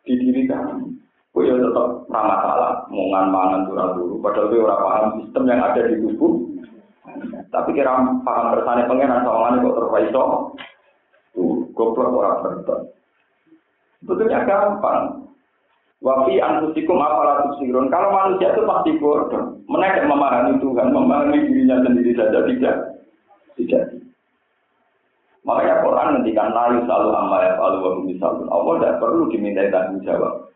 A: di diri kamu. Kue tetap ramah salah, mangan dulu. Padahal kue orang paham sistem yang ada di tubuh. Tapi kira paham bersama pengenan soalannya kok terpaiso. Goblok orang berdebat. Betulnya gampang. Wafi anfusikum apalah tusirun. Kalau manusia itu pasti bodoh. Mereka memahami Tuhan, memahami dirinya sendiri saja tidak. Makanya Quran ngendikan layu selalu amma ya selalu misalun. Allah tidak perlu dimintai tanggung jawab.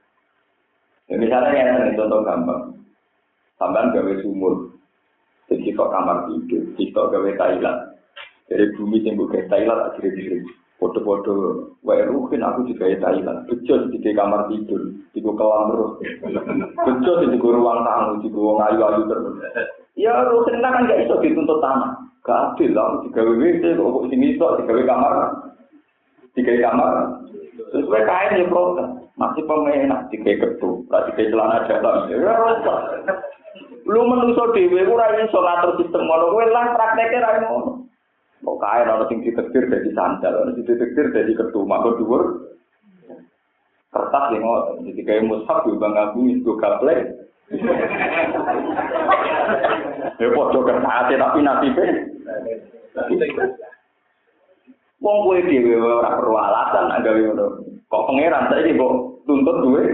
A: Ya, misalnya yang contoh gampang, sampean gawe sumur, jadi kok kamar tidur, kita gawe Thailand, dari bumi timbul ke Thailand akhirnya foto-foto, wae rukin aku juga Thailand, betul di kamar tidur, di kolam terus, betul di ruang tamu, di ruang ayu-ayu terus. Ya rukin kan nggak iso dituntut tanah. Adil lah, digawe WC, kok sini sok digawe kamar, sesuai kain ya protes, masih pemenak digawe ketu, digawe celana dalam, ya rusak. Lu menuso dewe, ora iso ngatur sistem ngono, kowe lah prakteknya ra ngono. Kok kain ana sing ditetir dadi sandal, ana sing ditetir dadi ketu, mangko dhuwur. Kertas yang ngono, digawe mushaf yo bangga bumi go gaplek. Ya podo kertas tapi nasibe. Wong kowe dhewe ora perlu alasan nek gawe ngono. Kok pangeran saiki kok tuntut duwe?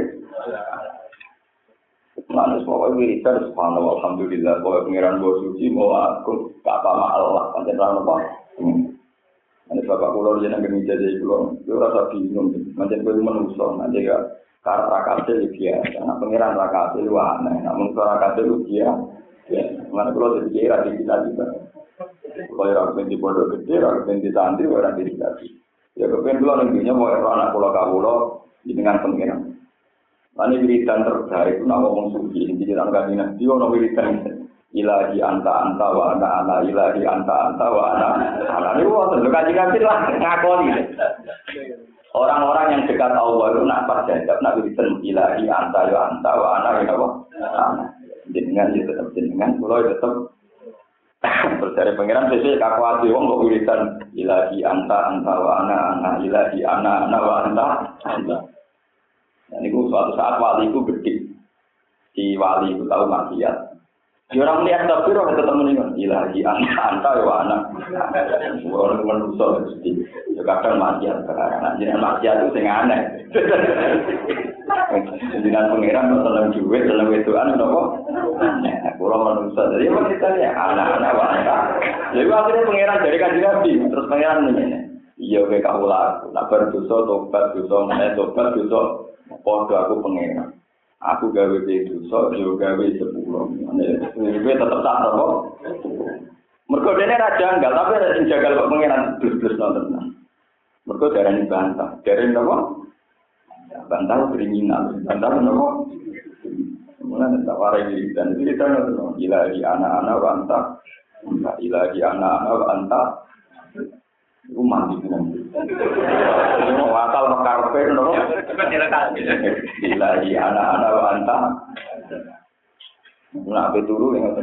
A: Manus pokoke wiridan subhanallah alhamdulillah pokoke pangeran bos suci mau aku gak apa Allah pancen ra apa. Ane bapak kula jeneng ngene jadi kula yo rasa bingung pancen kowe menungso nanti ya karep rakate dia anak pangeran rakate lu aneh nek mung rakate lu dia ya mana kula jadi kira kita kalau orang pengen di pondok gede, orang pengen di santri, orang di dikasih. Ya kepengen pulau negerinya mau anak pulau kabulo di dengan pengiran. Lalu wiridan terbaik itu nama ngomong suci, ini di dalam kajian. Dia orang wiridan ilahi anta wa ana ilahi anta wa ana. Ini wah tentu kajian lah ngakoni. Orang-orang yang dekat Allah itu nak percaya, nak wiridan ilahi anta wa ana ya apa? Dengan dia tetap dengan pulau tetap. Terus dari pengiran sesuai kakwati wong kok wiridan ilahi anta wa ana ilahi ana wa anta. Dan itu suatu saat wali itu gede. si wali itu tahu maksiat. Di orang lihat tapi orang ketemu dengan ilahi anta ya anak. Orang manusia mesti kadang maksiat karena jenengan maksiat itu sing aneh. Jenengan pangeran dalam duit dalam wedoan napa? Orang manusia jadi kita ya anak-anak wanita. Jadi akhirnya pangeran dari kanjeng Nabi terus pangeran ngene. Iya kowe kawula, nak berdosa tobat dosa meneh tobat dosa padha aku pangeran. Aku gawe dosa yo gawe 10. Kowe tetep tak apa? Mergo dene ra janggal tapi sing jagal kok pangeran blus-blus nonton. Mergo darani bantah. Darani apa? Bantah kriminal. Bantah apa? Mulane tak warai dan kita nonton ilahi anak-anak bantah. Ilahi anak-anak bantah. Iku mandi nanti. Mau asal karpe no. Ilahi anak-anak bantah. Nah, betulu yang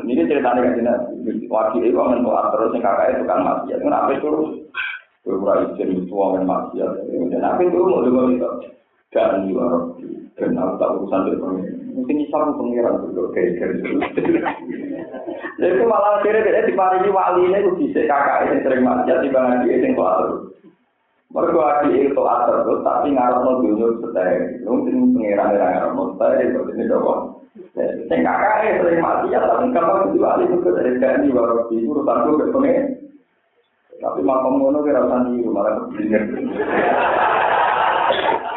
A: ini ceritanya kan jenis wakil itu akan buat terus yang kakak itu kan maksiat. Kenapa itu? Beberapa izin itu akan maksiat. Kenapa itu mau dengar itu? Dan luar dan aku tak urusan dengan mungkin Islam pengiran juga kayak gitu. Jadi malah kira-kira di pari wali ini itu bisa kakak yang sering maksiat di bawah dia yang keluar. Mereka adik itu atur terus tapi ngarep no dunia setai. Mungkin pengiran yang ngarep no setai itu ini doang. Yang kakak yang sering maksiat tapi kapan di wali itu dari kami baru di urusan itu berpengen. Tapi makam mono kira sandi malah keblinger.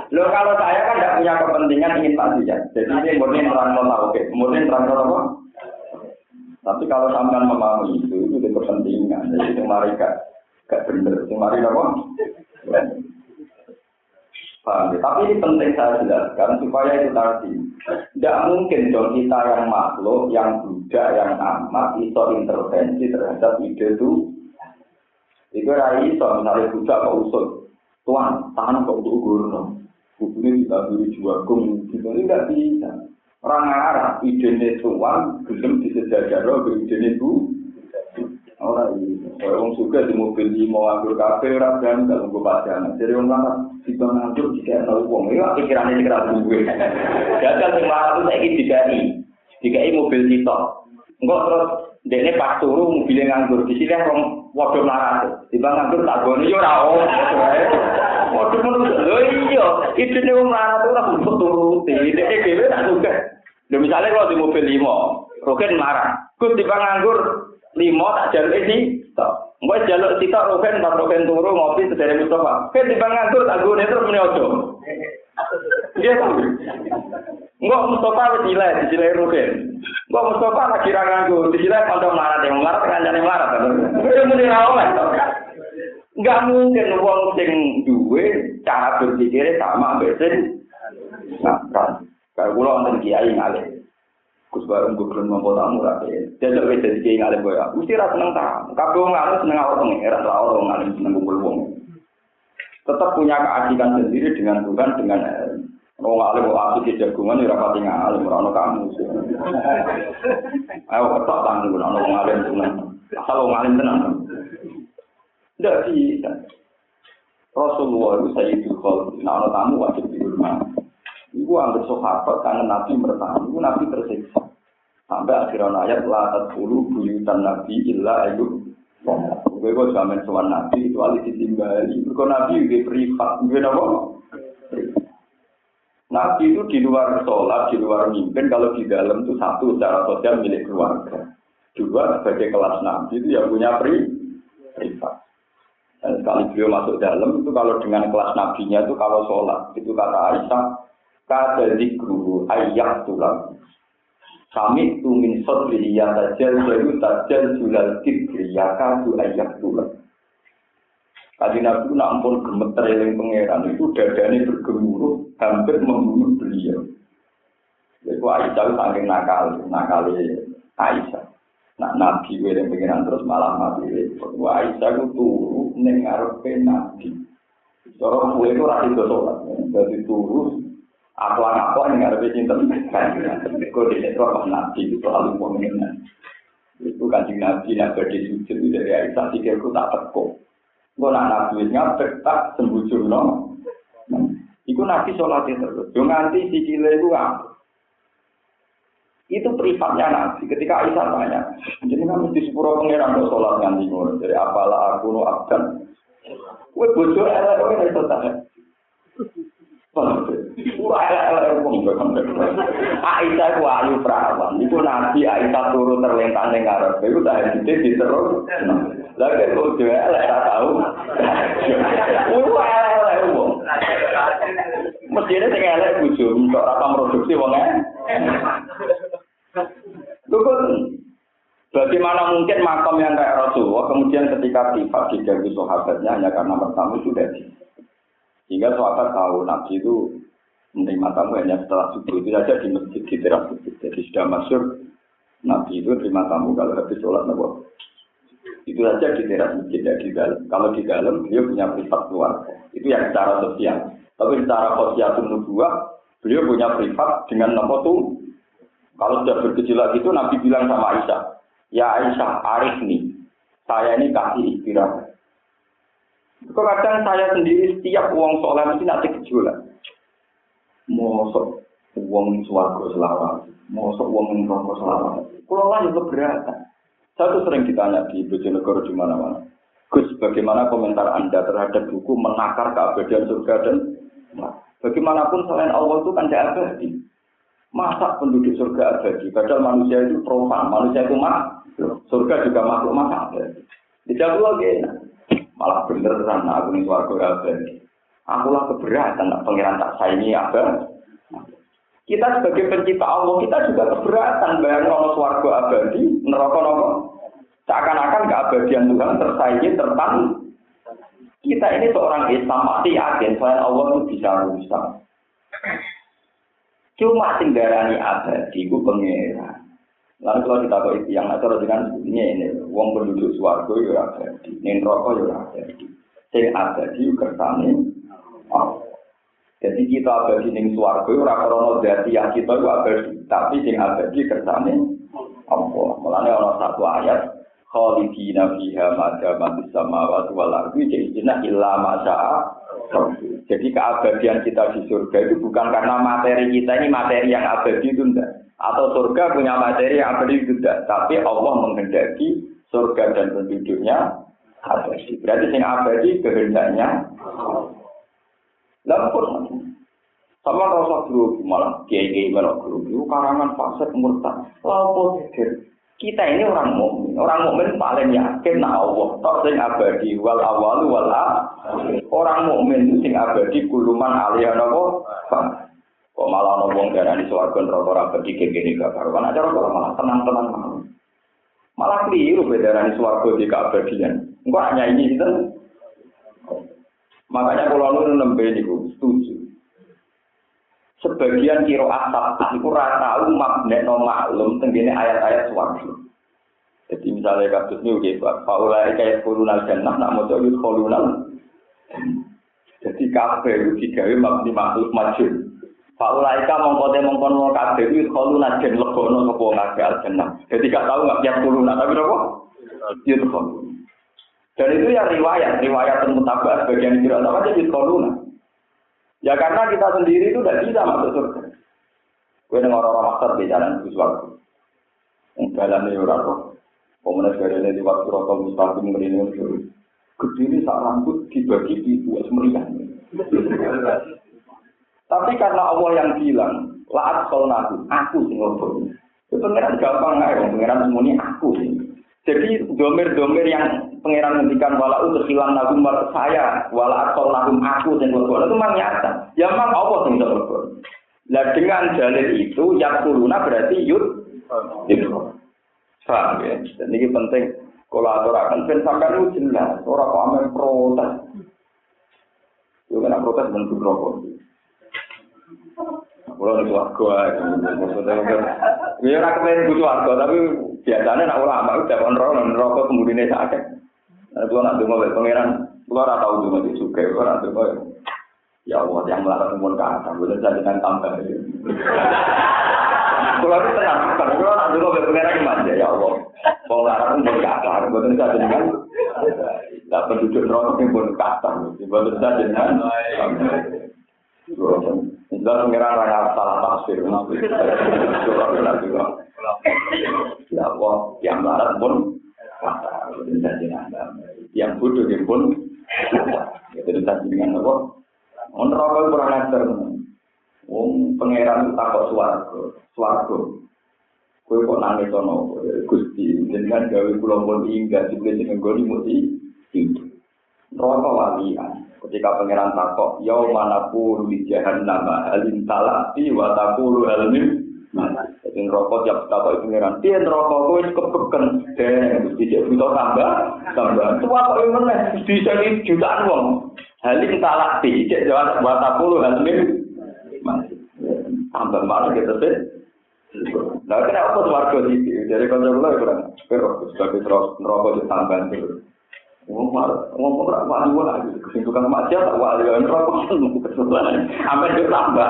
A: Loh kalau saya kan tidak punya kepentingan ingin mati ya. Jadi ini murni terang tahu, oke. Murni terang apa? Tapi kalau sampean memahami itu di kepentingan. Jadi kemarin gak benar. Kemarin apa? Paham ya? Tapi ini penting saya jelaskan supaya itu tadi. Tidak mungkin dong kita yang makhluk, yang budak, yang amat itu intervensi terhadap ide itu. Itu rai so misalnya budak kok usul. Tuan, tahan kok untuk gurno. Hukumnya ditaburi juagung, gitu ini tidak bisa. Orang Arab, ide tuan, belum disejajar, ide itu. Orang ini, orang suka di mobil limo, anggur kafe, orang dan nggak nunggu pacaran. Jadi orang Arab, tiba nganggur, jika ada uang, ini pikirannya pikiran gue. Gagal yang marah itu saya dikai mobil sitok. Enggak terus, dia pas turu mobilnya nganggur, di sini orang waduh marah. Tiba nganggur, tak boleh, ya orang. Waduh menurut iya, itu nih orang itu orang turuti, dia dewe tak suka. Lo misalnya kalau di mobil limo, Rogen marah, gus tiba nganggur limo tak jalur ini, enggak jalur kita Rogen pas Rogen turu ngopi sedari Mustafa, kan tiba nganggur tak gue terus menyojo. Dia tahu, enggak Mustafa disilai Rogen, enggak Mustafa lagi nganggur, disilai pada marah yang marah dengan yang marah, gue mesti rawat. Enggak mungkin wong sing duwe cara berpikirnya sama besen. Nah, kan. Kalau kula wonten kiai ngalih. Gus bareng gugun mampu tamu ra. Dadi wis dadi kiai ngalih kowe. Mesti ra seneng ta. Kabeh wong ngalih seneng awak pengen, ra ora wong ngalih seneng kumpul wong. Tetap punya keasikan sendiri dengan Tuhan dengan wong ngalih kok asik jagungan ora pati ngalih ora ono kamu. Ayo ketok tanggung ono wong ngalih seneng. Asal wong ngalih tenan. Tidak bisa. Rasulullah itu Sayyidul Khalq. Nah, tamu wajib dihormati. Ibu ambil sahabat karena Nabi bertamu, Nabi tersiksa. Sampai akhirnya ayat la tadkhulu buyutan Nabi illa ayyub. Gue kok zaman sowan Nabi itu alih ditimbali. Mergo Nabi nggih privat, nggih napa? Nabi itu di luar sholat, di luar mimpin, kalau di dalam itu satu secara sosial milik keluarga. Dua sebagai kelas Nabi itu yang punya privat. Dan sekali beliau masuk dalam itu kalau dengan kelas nabinya itu kalau sholat itu kata Aisyah kata zikru ayat tulang kami itu min sodri ya tajal jalu tajal julal kibri ya kadu ayat tulang. Kaji Nabi nak ampun gemeter yang pangeran itu dadanya bergemuruh hampir membunuh beliau. Jadi Aisyah saking nakal Aisyah. Nak Nabi yang pengiran terus malah mati. Wah Aisyah itu turu nengarepe Nabi. Cara kue itu rasi sholat. Jadi turu akhlak nengarepe cinta. Kau disetrok Nabi itu selalu pengiran. Itu kancing Nabi yang berdiri sujud dari Aisyah sikirku tak teko. Kau nak Nabi nyabek tak sembujur no. Iku Nabi sholatnya terus. Yo nganti sikile itu apa? Itu privatnya Nabi. Ketika Aisyah tanya, jadi kan mesti sepuro pengiran kok sholat nganti ngono. Jadi apalah aku nu abdan. Kowe bojo elek kowe iso tanya. Aisyah ku ayu perawan. Iku Nabi Aisyah turu terlentang ning ngarep. Iku tak dite diterus. Lah kok bojo elek tak tahu. Elek wong. Mestine sing elek bojo kok ora produksi wong bagaimana mungkin makam yang kayak Rasulullah kemudian ketika privat dijaga sahabatnya hanya karena pertama itu sudah sehingga sahabat tahu Nabi itu menerima tamu hanya setelah subuh itu saja di masjid di teras masjid. Jadi sudah masyhur Nabi itu terima tamu kalau habis sholat nabi itu saja di teras masjid tidak di dalam. Kalau di dalam beliau punya privat keluarga itu yang secara sosial. Tapi secara sosial nubuwah beliau punya privat dengan nama tuh. Kalau sudah bergejolak itu Nabi bilang sama Aisyah, ya Aisyah, arif nih, saya ini kasih istirahat. Kadang saya sendiri setiap uang soleh mesti nanti gejolak. Mosok uang swarga selawat, mosok uang neraka selawat. Kalau lah itu keberatan. Saya tuh sering ditanya di Bojonegoro di mana-mana. Gus, bagaimana komentar Anda terhadap buku menakar keabadian surga dan bagaimanapun selain Allah itu kan tidak abadi. Masa penduduk surga abadi? Padahal manusia itu profan, manusia itu surga juga makhluk abadi. Tidak lagi, malah beneran aku ini surga abadi. Akulah keberatan, pengiran tak saingi abadi. Kita sebagai pencipta Allah, kita juga keberatan bayang orang surga abadi, neraka. Seakan-akan keabadian Tuhan tersaingi tertang. Kita ini seorang Islam mati yakin selain Allah itu bisa rusak. Cuma sing darani abadi ku pangeran. Lalu kalau ditakoki yang acara dengan ini wong penduduk swarga yo abadi, ning neraka yo abadi. Sing abadi kersane Allah. Jadi kita abadi ning swarga ora krana dadi yang kita ku abadi, tapi sing abadi kersane Allah. Mulane ana satu ayat khalidina fiha ma damat samawati wal ardi ja'alna illa ma syaa. Jadi keabadian kita di surga itu bukan karena materi kita ini materi yang abadi itu enggak. Atau surga punya materi yang abadi itu enggak. Tapi Allah menghendaki surga dan penduduknya abadi. Berarti yang abadi kehendaknya. Lampun sama rasa guru malah kiai-kiai malah guru itu karangan fasik murtad. Lampun kita ini orang mukmin. Orang mukmin paling yakin nah Allah tok sing abadi wal awal wal akhir. Orang mukmin sing abadi kuluman aliyah napa? Kok malah ana wong darani swarga neraka abadi kene gak karuan acara kok malah tenang-tenang malah. Malah keliru bedarani swarga di keabadian. Engko hanya ini itu. Makanya kalau lu nembe niku setuju. Sebagian qiraat sab'ah iku ora tau mabnekno maklum tenggene ayat-ayat swarga. Jadi misalnya kasus ini nggih Pak, faulai kaya qulunal jannah nak maca yudkhulunal. Jadi kabeh itu digawe mabni makhluk majhul. Faulai ka mongkon kabeh yudkhulunal jannah legono sapa kabeh al-jannah. Jadi gak tahu enggak tiap qulunal tapi apa? Yudkhulun. Dan itu ya riwayat mutabak sebagian qiraat apa jadi yudkhulunal. Ya karena kita sendiri itu tidak bisa masuk surga. Gue dengan orang-orang master di jalan ke surga. Yang jalannya orang kok. Komunis gaya di waktu rokok mustaqim merindu surga. Kediri saat rambut dibagi di dua semerian. Tapi karena Allah yang bilang, laat kolnahu, aku sing ngobrol. Itu pengeran gampang aja, pengeran semuanya aku sih. Jadi domir-domir yang pengeran ngendikan wala utshilan nagum saya wala atol nagum aku sing ngobrol itu memang nyata. Ya memang Allah sing ngobrol. Lah dengan dalil itu yakuluna berarti yud itu. Paham ya? Dan ini penting kalau aturaken ben sampeyan itu jelas ora kok amen protes. Yo kena protes bentuk rokok. Kalau di warga, maksudnya ya orang kepengen butuh warga, tapi biasanya nak ulama itu dapat rokok kemudian sakit. Kalau nak dengar pangeran, kalau orang tahu cuma disukai, orang dengar ya Allah yang melarang umur kata, boleh saya dengan tambah. Kalau itu tenang, kalau nak dengar pangeran gimana ya Allah, kalau melarang umur kata, boleh saya dengan tak penduduk rokok yang pun kata, boleh saya dengan Sudah pengiran raya salah tafsir. melarat pun janji Anda. Yang bodoh dia pun itu janji dengan apa? Neraka kurang ajar. Wong pangeran takok swarga. Kowe kok nangis ono Gusti jenengan gawe kula pun inggih dibeli sing nggoni mesti itu. Neraka walian. Ketika pangeran takok, "Yau manapur di jahannam halin talati wa taqulu halmin." Jadi neraka tiap takok pangeran, "Piye neraka kowe kepeken?" Gusti cek butuh tambah. Tuwa kok yo meneh bisa jutaan wong. Halin talati cek jawab wa taqulu halmin. Tambah malah kita sih. Nah, kenapa swarga iki? Dari kanca kula ya kurang. Pero sebagai terus neraka ditambah terus. Ngomong ora wali wae. Sing tukang maksiat tak wali neraka kesalahan. Ampe ditambah.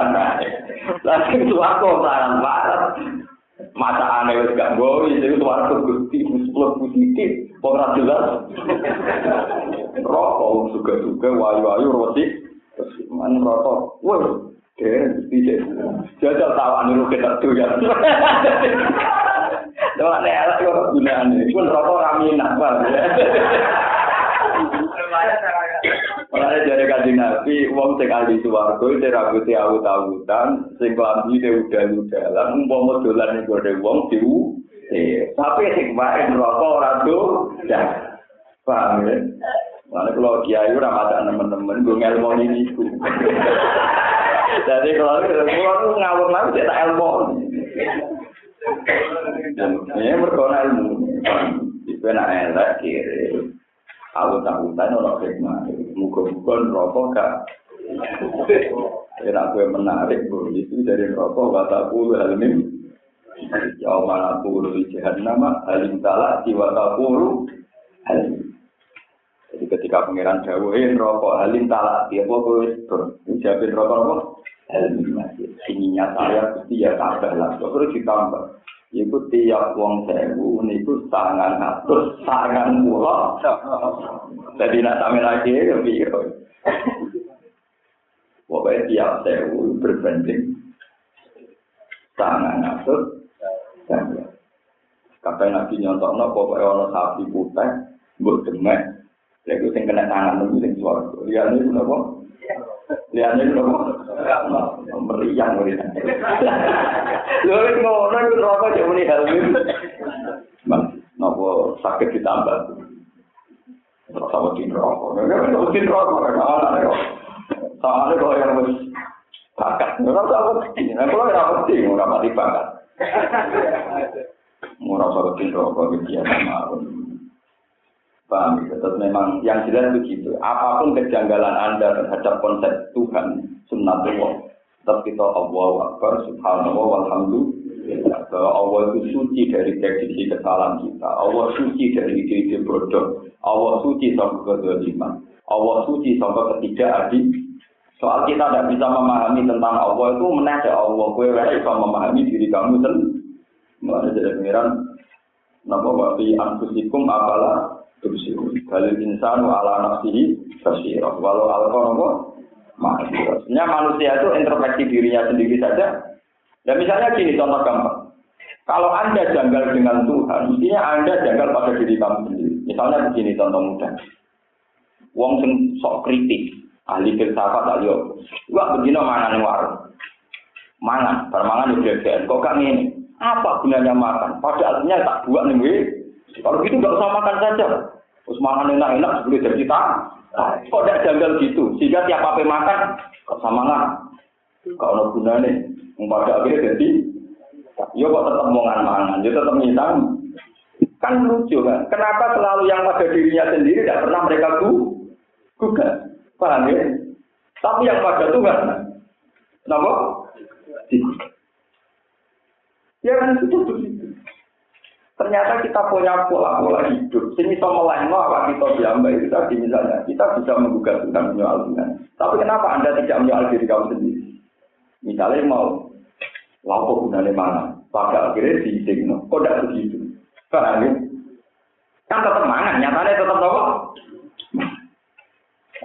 A: Lah sing swarga saran barat. Macane wis gak nggo, iki swarga Gusti muspul positif. Ora jelas. Neraka suga-suga wayu-wayu roti. Terus man neraka. Woi, Gusti jajal tawane lu ketak doyan. Ora elek kok gunane. Iku neraka ora minat banget. Mulane jare Kanjeng Nabi wong sing ahli swarga iki rambute awut-awutan, sing klambi udah-udalan, umpama dolan ning gone wong diu. Tapi sing wae neraka ora doyan. Paham ya? Mulane kula kiai ora maca teman-teman nggo ngelmoni niku. Jadi kalau ngawur lagi tak ilmu. Ini berkona ilmu. Itu nak elak kiri. Awut-awutan orang hikmah. Muka-muka rokok kak. Kira aku menarik bu. Itu dari rokok watapulu halmim. Jauh mana pulu di jahannam. Halim talak jiwatapulu halim. Jadi ketika pangeran dawuhin rokok halim talak. Dia pokoknya jawabin rokok apa? Masih ininya saya pasti ya tambah lah, terus ditambah. Itu tiap wong sewu, itu sangat murah. Jadi nak sampai lagi ya biar. Pokoknya tiap sewu berbanding sangat ngatur. Kapan Nabi nyontokno pokoknya ono sapi putih, mbok demek. Lagi sing kena tangan nunggu sing suara. Lihat ini kenapa? Lihatnya itu meriang meriang. Lalu ngono itu rokok jadi muni helmin. Mas, nopo sakit ditambah. Terus sama tin rokok. Kalau tin rokok, soalnya kalau yang harus bakat, nggak tahu penting. Kalau yang penting nggak mati bakat. Murah soal tin rokok biasa sama. Paham, tetap memang yang jelas begitu. Apapun kejanggalan Anda terhadap konsep Tuhan, sunnatullah, tetap kita Allahu Akbar, subhanallah, walhamdulillah. Bahwa Allah itu suci dari prediksi kesalahan kita. Allah suci dari ide-ide bodoh. Allah suci sampai kezaliman. Allah suci sampai ketidakadil. Soal kita tidak bisa memahami tentang Allah itu menajak Allah. Kue bisa memahami diri kamu sendiri. Mulai dari pengiran, napa wafi anfusikum apalah bersihun. Balil insanu ala nafsihi bersihun. Walau alkohol maksudnya manusia itu introspeksi dirinya sendiri saja. Dan misalnya gini contoh gampang. Kalau Anda janggal dengan Tuhan, mestinya Anda janggal pada diri kamu sendiri. Misalnya begini contoh mudah. Wong sing sok kritik, ahli filsafat ayo. Gua begini mangan warung. Mangan, permangan udah kok kan ini. Apa gunanya makan? Pada akhirnya tak buat nih. Kalau gitu nggak usah makan saja. Terus makan enak-enak boleh jadi tak. Kok tidak janggal gitu? Sehingga tiap apa makan kok sama nggak? Kalau gunanya, pada akhirnya jadi. Yo kok tetap mau mangan, dia tetap nyisam. Kan lucu kan? Kenapa selalu yang pada dirinya sendiri tidak pernah mereka gugat? Paham ya? Tapi yang pada Tuhan, kenapa? Ya kan itu begitu. Ternyata kita punya pola-pola hidup. Sini sama lain apa kita diambil itu tadi misalnya. Kita bisa menggugat Tuhan menyoal Tuhan. Tapi kenapa Anda tidak menyoal diri kamu sendiri? Misalnya mau lalu gunanya mana? Pada akhirnya diizinkan. Kok tidak begitu? Paham ya? Kan tetap mangan. Nyatanya tetap apa?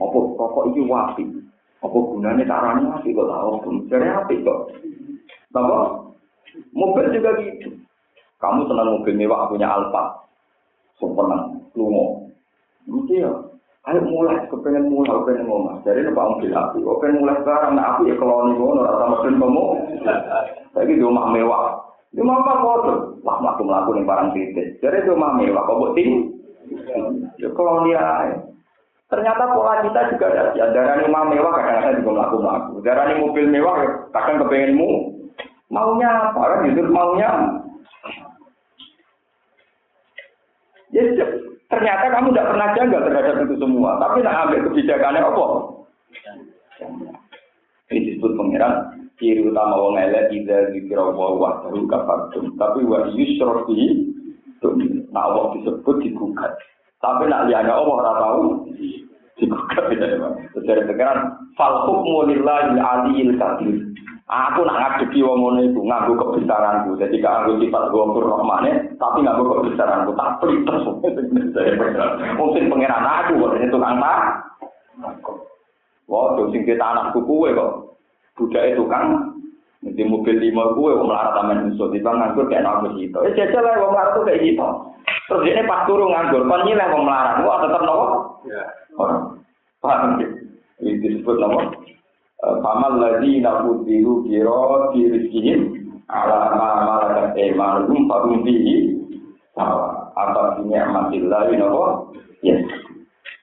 A: Apa kok itu wapi? Apa gunanya caranya wapi kok tahu? Dari api kok? Apa? Mobil juga gitu. Kamu senang mobil mewah punya Alfa. Sempurna, lungo. Mesti ya. Ayo mulai, kepengen ngomong. Jadi nak mobil api. Kepengen mulai sekarang nak api ya kalau ni ngono rasa mesin kamu. Lagi di rumah mewah. Di rumah kotor. Wah, melaku ning barang titik. Jadi di rumah mewah kok bukti. Ya kalau dia. Ternyata pola kita juga ada. Ya, darah rumah mewah kadang-kadang juga melaku. Darah mobil mewah kadang kepengenmu. Maunya apa? Kan itu maunya. Ya, ternyata kamu tidak pernah janggal terhadap itu semua. Tapi nak ambil kebijakannya apa? Ini disebut pengiran. Ciri utama wong elek tidak dikira bahwa baru kafartum. Tapi wa yusrofi. Nah Allah disebut digugat. Tapi nak lihatnya Allah ora tahu. Digugat tidak ya. Dari pengiran. Fal hukmu lillahi aliyil kadir. Aku nak ngadepi wong ngono iku nganggo kebesaranku. Jadi gak nganggo sifat Ghafur Rahmane, tapi nganggo kebesaranku. Tak plites. Mungkin pangeran aku kok itu tukang tak. Wah, sing kita anakku kuwe kok. Budake tukang di mobil 5 kuwe kok melarat taman musuh tiba nganggur kayak aku gitu. Jajal lah wong melarat tuh kayak gitu. Terus dia pas turu nganggur, kon nyileh wong melarat. Wah, tetep nopo? Ya. Paham gitu. Ini disebut nopo? Famal ladzina fudiru kira dirizkihim ala ma malakat aymanuhum fahum fihi sawa. Apa binikmatillah napa? Yes.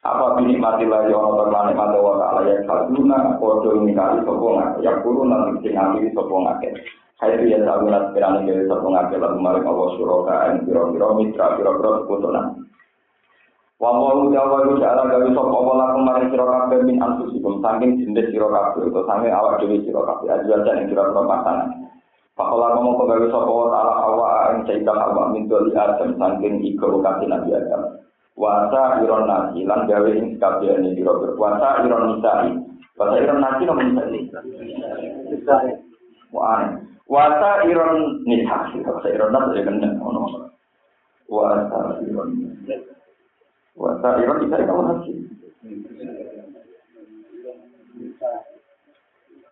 A: Apa binikmatillah ono terlane mate wa ta'ala ya kaduna padha nikali sapa ngake ya kulo nang sing ngambil sapa ngake. Hai ya sawenat pirane dhewe sapa ngake lan marang Allah suraka ing pira-pira mitra kutonan. Wa mau jawabu cara gawe sapa wala kemarin sira kabeh min anfusikum saking jenis sira kabeh utawa sange awak dhewe sira kabeh ajaran ing sira pasangan. Pakola ngomong gawe sapa taala awak ing sayyidah awak min doli adam saking iku kate Nabi Adam. Wasa iron nasi lan gawe ing kabehane sira berpuasa iron nisai. Wasa iron nasi nopo nisai. Wasa iron nisai. Wasa iron nasi kan ono. Wasa iron Wasa iron bisa kamu haji.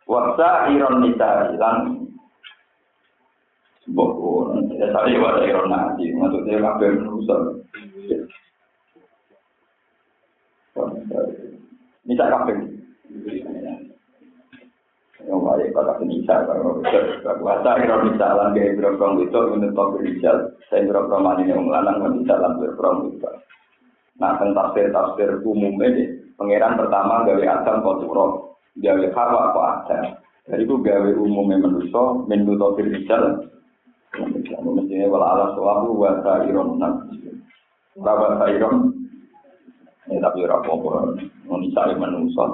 A: Wasa iron nisa hilang. Bokor. Saya wasa iron haji. Maksudnya kabel rusak. Nisa kabel. Yang baik pada penisa. Wasa iron nisa lan gaya berokong itu menutup berijal. Saya berokong mani yang melanang menisa lan berokong itu. Nah, tentang tafsir umum ini, pangeran pertama gawe Adam konturo, gawe Hawa kok Adam. Jadi itu gawe umumnya manusia, menutup rijal. Mestinya kalau Allah suatu wasa iron nanti, wasa iron. Tapi orang apa? Manusia manusia.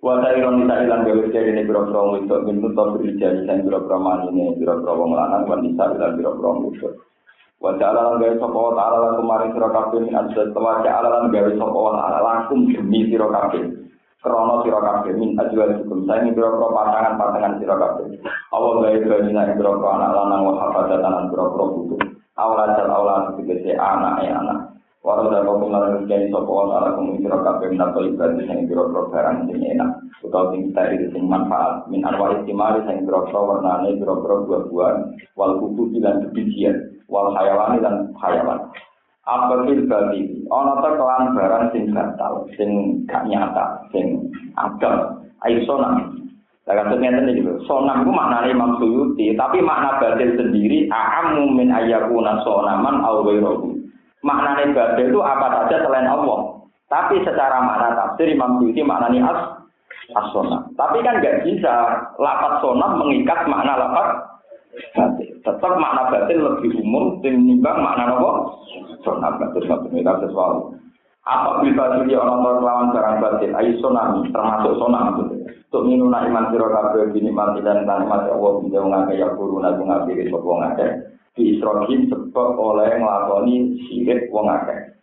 A: Wasa iron nisa ilang gawe jadi ini biro-biro itu menutup rijal. Saya biro-biro mani ini biro-biro melanang, wanita ilang biro-biro itu. Wajah Allah gawe sapa wa ta'ala kemarin sira kabeh min ajal wajah Allah gawe sapa wa ta'ala langsung demi sira kabeh krana sira kabeh min ajal hukum saiki pira-pira pasangan sira kabeh Allah gawe benina ing pira-pira anak lanang wa hafadzatan pira-pira putu awal tegese anak walau dapat pengaruh jadi sapa wa ta'ala kemarin sira kabeh min atau ibadah sing pira-pira barang sing enak utawa sing tadi sing manfaat min anwar istimari sing pira-pira warnane pira-pira buah-buahan wal kutu lan bijian wal hayawan dan hayawan. Apa fil bali? Ana ta kelan barang sing batal, sing gak nyata, sing agam. Ayo sonam. Lah katene ngene iki lho. Sonam ku maknane Imam Suyuti, tapi makna batil sendiri a'ammu min ayyakuna sonaman aw ghairuhu. Maknane batil itu apa saja selain Allah. Tapi secara makna tafsir Imam Suyuti maknane as-sonam. Tapi kan enggak bisa lafaz sonam mengikat makna lafaz batil. Tetap makna batil lebih umum timbang makna apa? Sonam batil mereka sesuatu. Apa bila dia orang lawan barang batil? Ayo sonam termasuk sonam itu. Untuk minuna iman sira kabeh dinikmati dan nikmat Allah bisa ngake ya guru nabi ngabiri sapa ngake. Di Israil sebab oleh nglakoni syirik wong akeh.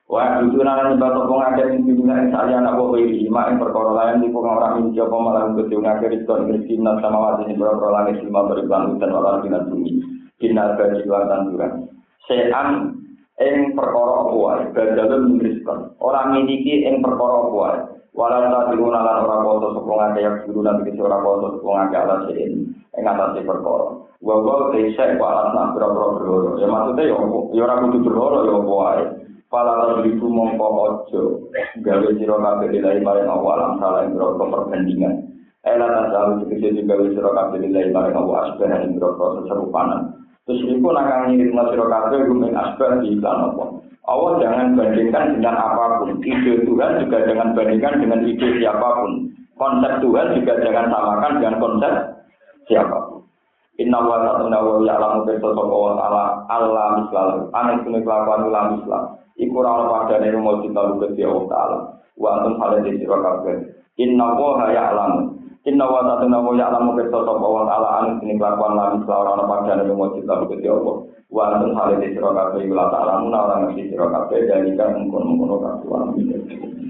A: Wah, tujuan nyebab wong akeh sing dunya saya anak wae iki mak ing perkara lain di orang ini coba malah kudu ngakeh rezeki rezeki nang samawati ing perkara langit lima beriban dan orang dina bumi. Dina kejilan tanduran. Sean ing perkara wae badalun rezeki. Orang miliki ing perkara wae. Walau tak diruna lan ora poso sapa ngakeh ya guru lan iki ora poso sapa ngakeh ala sing ing atase perkara. Wa desa walat nak beroro. Ya maksudnya ya ora kudu beroro ya apa wae. Pala ribu mongko ojo gawe sira kabeh dilai paring awalam salah ing beroro perbandingan. Ela tasalu dikese gawe sira kabeh dilai paring awal asbah ing beroro seserupanan. Terus iku nak ngirit sira kabeh gumen asbah di iklan apa. Allah jangan bandingkan dengan apapun. Ide Tuhan juga jangan bandingkan dengan ide siapapun. Konsep Tuhan juga jangan samakan dengan konsep siapapun. Inna wa ta'ala wa ya'lamu bersama wa ta'ala Allah mislalah. Anak sunni kelakuan ulam mislah. Iku ora padane rumo kita lugat ya Allah ta'ala. Wa antum hale di sira kabeh. Inna wa ya'lamu. Inna wa ta'ala wa ya'lamu bersama wa ta'ala anak sunni kelakuan ulam mislah ora padane rumo kita lugat ya Allah. Wa antum hale di sira kabeh wa ta'ala mun ora ngerti sira kabeh dalika mungkon-mungkon kabeh.